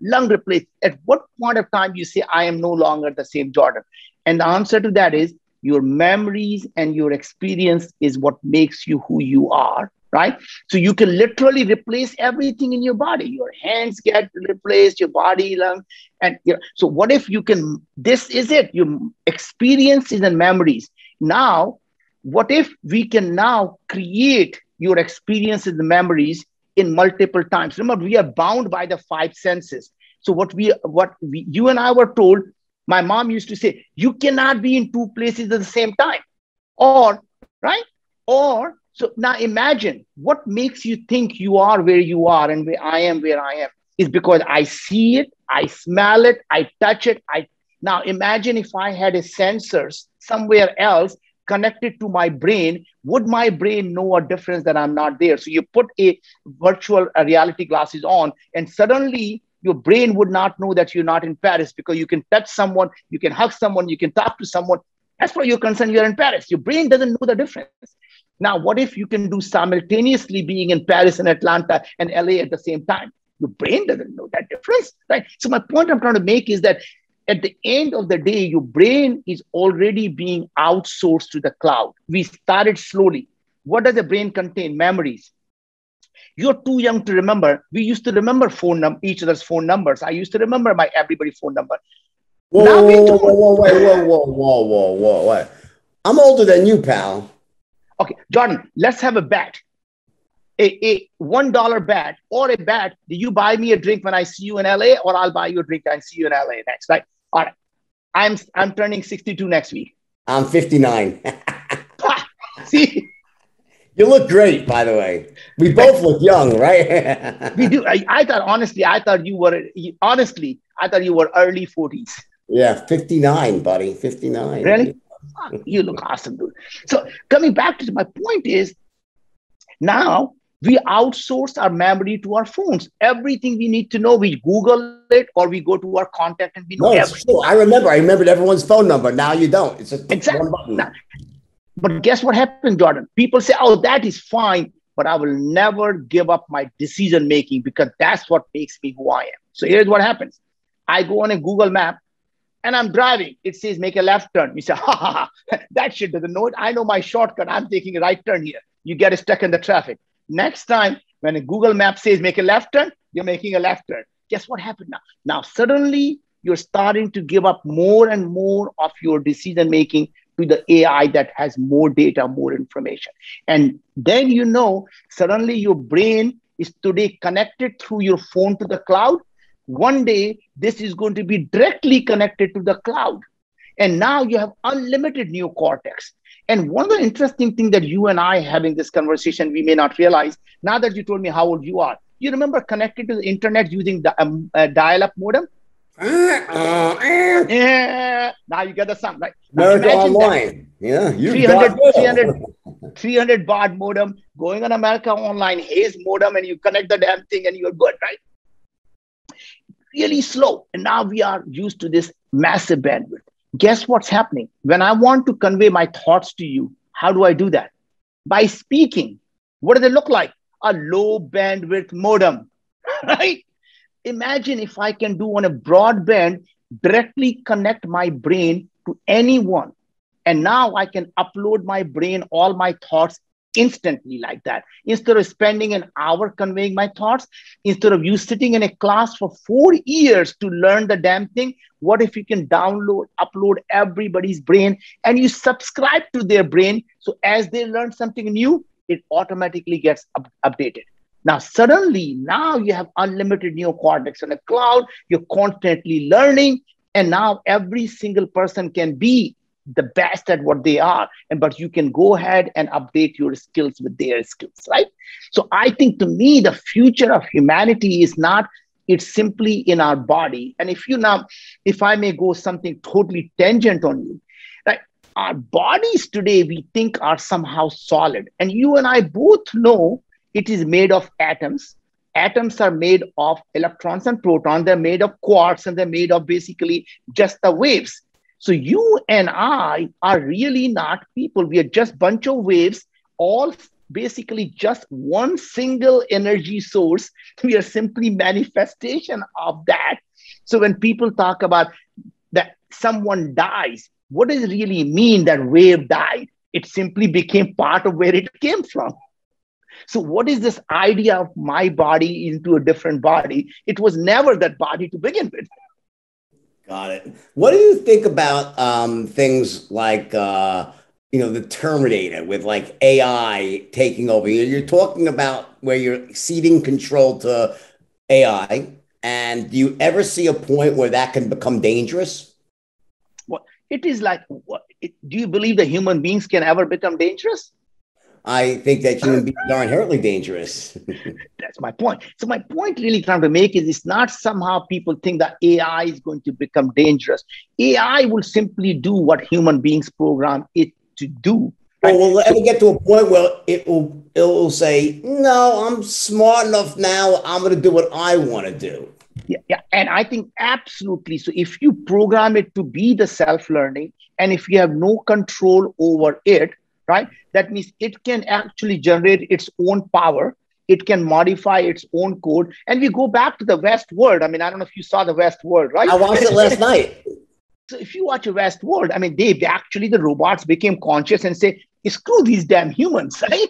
lung replaced. At what point of time you say, I am no longer the same Jordan? And the answer to that is your memories and your experience is what makes you who you are, right? So you can literally replace everything in your body. Your hands get replaced, your body, lung, and so what if you can? This is it. Your experiences and memories. Now, what if we can now create your experiences and memories in multiple times? Remember, we are bound by the five senses. So you and I were told. My mom used to say, you cannot be in two places at the same time. Or, right? Or, so now imagine what makes you think you are where you are and where I am is because I see it, I smell it, I touch it. Now imagine if I had a sensors somewhere else connected to my brain, would my brain know a difference that I'm not there? So you put a virtual reality glasses on and suddenly your brain would not know that you're not in Paris because you can touch someone, you can hug someone, you can talk to someone. As far as you're concerned, you're in Paris. Your brain doesn't know the difference. Now, what if you can do simultaneously being in Paris and Atlanta and LA at the same time? Your brain doesn't know that difference, right? So my point I'm trying to make is that at the end of the day, your brain is already being outsourced to the cloud. We started slowly. What does the brain contain? Memories. You're too young to remember. We used to remember each other's phone numbers. I used to remember my everybody's phone number. Whoa, whoa. I'm older than you, pal. Okay, Jordan, let's have a bet. A $1 bet or a bet. Do you buy me a drink when I see you in LA, or I'll buy you a drink and see you in LA next, right? All right. I'm turning 62 next week. I'm 59. See? You look great, by the way. We both look young, right? We do. I thought you were early 40s. Yeah, 59, buddy. 59. Really? You look awesome, dude. So coming back to my point is, now we outsource our memory to our phones. Everything we need to know, we Google it or we go to our contact and we know everything. True. I remembered everyone's phone number. Now you don't. It's just exactly. one button. Now, but guess what happens, Jordan? People say, oh, that is fine, but I will never give up my decision making because that's what makes me who I am. So here's what happens. I go on a Google map and I'm driving. It says, make a left turn. You say, ha, that shit doesn't know it. I know my shortcut. I'm taking a right turn here. You get stuck in the traffic. Next time, when a Google map says, make a left turn, you're making a left turn. Guess what happened now? Now, suddenly, you're starting to give up more and more of your decision making to the AI that has more data, more information. And then, suddenly your brain is today connected through your phone to the cloud. One day, this is going to be directly connected to the cloud. And now you have unlimited neocortex. And one of the interesting things that you and I having this conversation, we may not realize, now that you told me how old you are, you remember connected to the internet using the dial-up modem? Yeah. Now you get the sound, right? America Online. Yeah. 300 baud modem going on America Online, Hayes modem, and you connect the damn thing and you're good, right? Really slow. And now we are used to this massive bandwidth. Guess what's happening? When I want to convey my thoughts to you, how do I do that? By speaking. What does it look like? A low bandwidth modem, right? Imagine if I can do on a broadband, directly connect my brain to anyone. And now I can upload my brain, all my thoughts instantly like that. Instead of spending an hour conveying my thoughts, instead of you sitting in a class for 4 years to learn the damn thing, what if you can upload everybody's brain and you subscribe to their brain? So as they learn something new, it automatically gets updated. Now, suddenly, now you have unlimited neocortex on the cloud. You're constantly learning. And now every single person can be the best at what they are. But you can go ahead and update your skills with their skills, right? So I think, to me, the future of humanity is not, it's simply in our body. And if I may go something totally tangent on you, right? Our bodies today, we think are somehow solid. And you and I both know it is made of atoms. atoms are made of electrons and protons. They're made of quarks, and they're made of basically just the waves. So you and I are really not people. We are just bunch of waves, all basically just one single energy source. We are simply manifestation of that. So when people talk about that someone dies, what does it really mean that wave died? It simply became part of where it came from. So what is this idea of my body into a different body? It was never that body to begin with. Got it. What do you think about things like the Terminator with like AI taking over? You're talking about where you're ceding control to AI, and do you ever see a point where that can become dangerous? Well, it is like, do you believe that human beings can ever become dangerous? I think that human beings are inherently dangerous. That's my point. So my point really trying to make is it's not somehow people think that AI is going to become dangerous. AI will simply do what human beings program it to do. Right? Well, will ever get to a point where it will say, no, I'm smart enough now. I'm going to do what I want to do. Yeah. And I think absolutely. So if you program it to be the self-learning, and if you have no control over it, right, that means it can actually generate its own power. It can modify its own code. And we go back to the West world. I mean, I don't know if you saw the West world, right? I watched it last night. So if you watch a West world, I mean, the robots became conscious and say, screw these damn humans, right?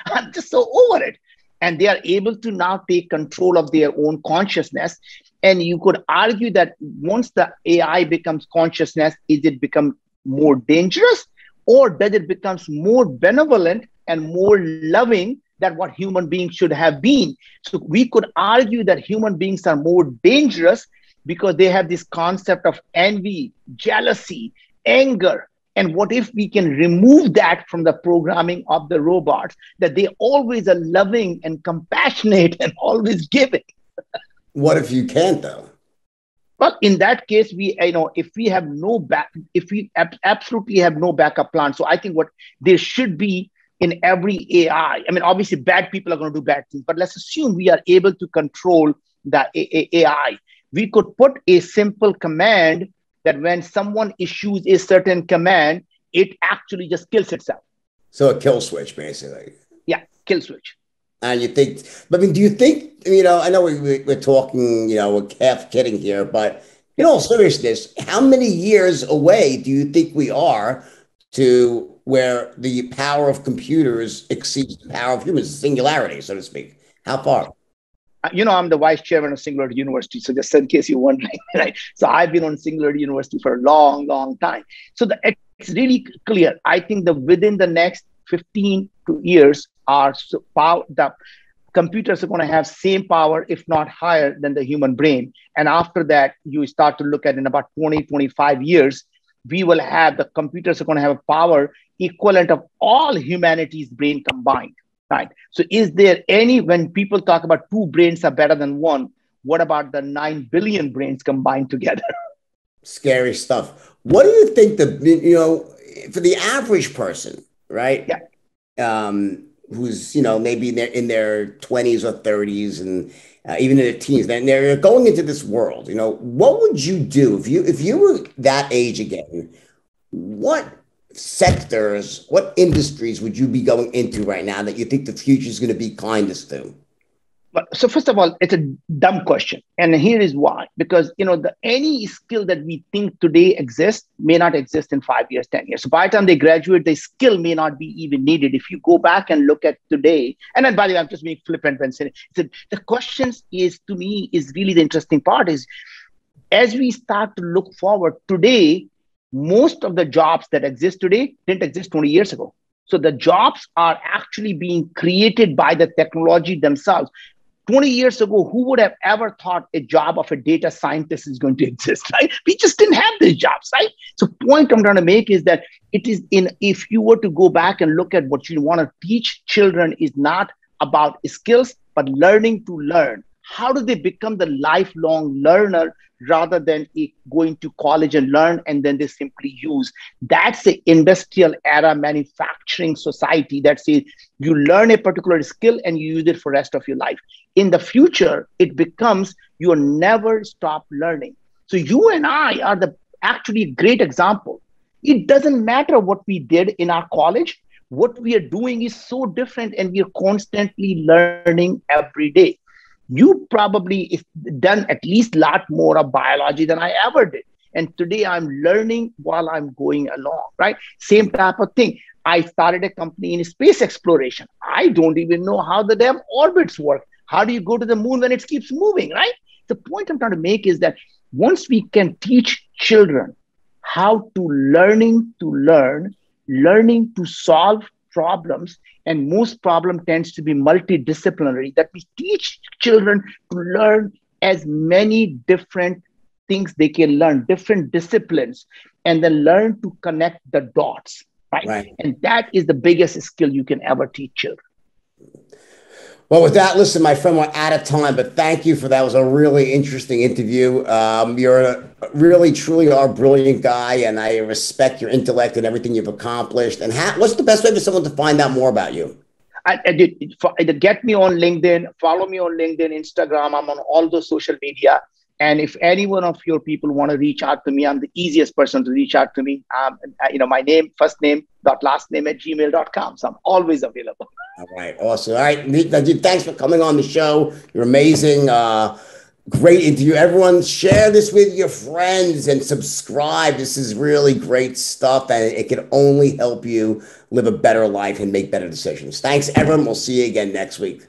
I'm just so over it. And they are able to now take control of their own consciousness. And you could argue that once the AI becomes consciousness, is it become more dangerous? Or does it become more benevolent and more loving than what human beings should have been? So we could argue that human beings are more dangerous because they have this concept of envy, jealousy, anger. And what if we can remove that from the programming of the robots, that they always are loving and compassionate and always giving? What if you can't, though? Well, in that case, if we have absolutely have no backup plan. So I think what there should be in every AI, I mean, obviously bad people are going to do bad things, but let's assume we are able to control the AI. We could put a simple command that when someone issues a certain command, it actually just kills itself. So a kill switch, basically. Yeah, kill switch. And you think, but I mean, do you think, I know we're talking, we're half kidding here, but in all seriousness, how many years away do you think we are to where the power of computers exceeds the power of humans, singularity, so to speak? How far? I'm the vice chairman of Singularity University. So just in case you're wondering, right? So I've been on Singularity University for a long, long time. So it's really clear. I think that within the next 15 years, the computers are going to have same power, if not higher than the human brain. And after that, you start to look at in about 20, 25 years, the computers are going to have a power equivalent of all humanity's brain combined. Right. So when people talk about two brains are better than one, what about the 9 billion brains combined together? Scary stuff. What do you think for the average person, right? Yeah. Who's, maybe in their 20s or 30s and even in their teens, then they're going into this world, what would you do if you were that age again? What sectors, what industries would you be going into right now that you think the future is going to be kindest to? So first of all, it's a dumb question. And here is why. Because, any skill that we think today exists may not exist in 5 years, 10 years. So by the time they graduate, the skill may not be even needed. If you go back and look at today, and then by the way, I'm just being flippant when saying it. The questions to me, is really the interesting part is, as we start to look forward today, most of the jobs that exist today didn't exist 20 years ago. So the jobs are actually being created by the technology themselves. 20 years ago, who would have ever thought a job of a data scientist is going to exist, right? We just didn't have these jobs, right? So point I'm trying to make is that if you were to go back and look at what you want to teach children is not about skills, but learning to learn. How do they become the lifelong learner rather than going to college and learn and then they simply use? That's the industrial era manufacturing society that says you learn a particular skill and you use it for the rest of your life. In the future, it becomes you never stop learning. So you and I are the actually great example. It doesn't matter what we did in our college. What we are doing is so different, and we are constantly learning every day. You probably done at least a lot more of biology than I ever did. And today I'm learning while I'm going along, right? Same type of thing. I started a company in space exploration. I don't even know how the damn orbits work. How do you go to the moon when it keeps moving, right? The point I'm trying to make is that once we can teach children how to learning to learn, learning to solve problems, and most problem tends to be multidisciplinary, that we teach children to learn as many different things they can learn, different disciplines, and then learn to connect the dots, right? And that is the biggest skill you can ever teach children. Well, with that, listen, my friend, we're out of time, but thank you for that. It was a really interesting interview. You're really, truly are a brilliant guy, and I respect your intellect and everything you've accomplished. And what's the best way for someone to find out more about you? Get me on LinkedIn, follow me on LinkedIn, Instagram. I'm on all those social media. And if any one of your people want to reach out to me, I'm the easiest person to reach out to me. My name, first name, last name @gmail.com. So I'm always available. All right. Awesome. All right. Najib, thanks for coming on the show. You're amazing. Great interview. Everyone share this with your friends and subscribe. This is really great stuff, and it can only help you live a better life and make better decisions. Thanks, everyone. We'll see you again next week.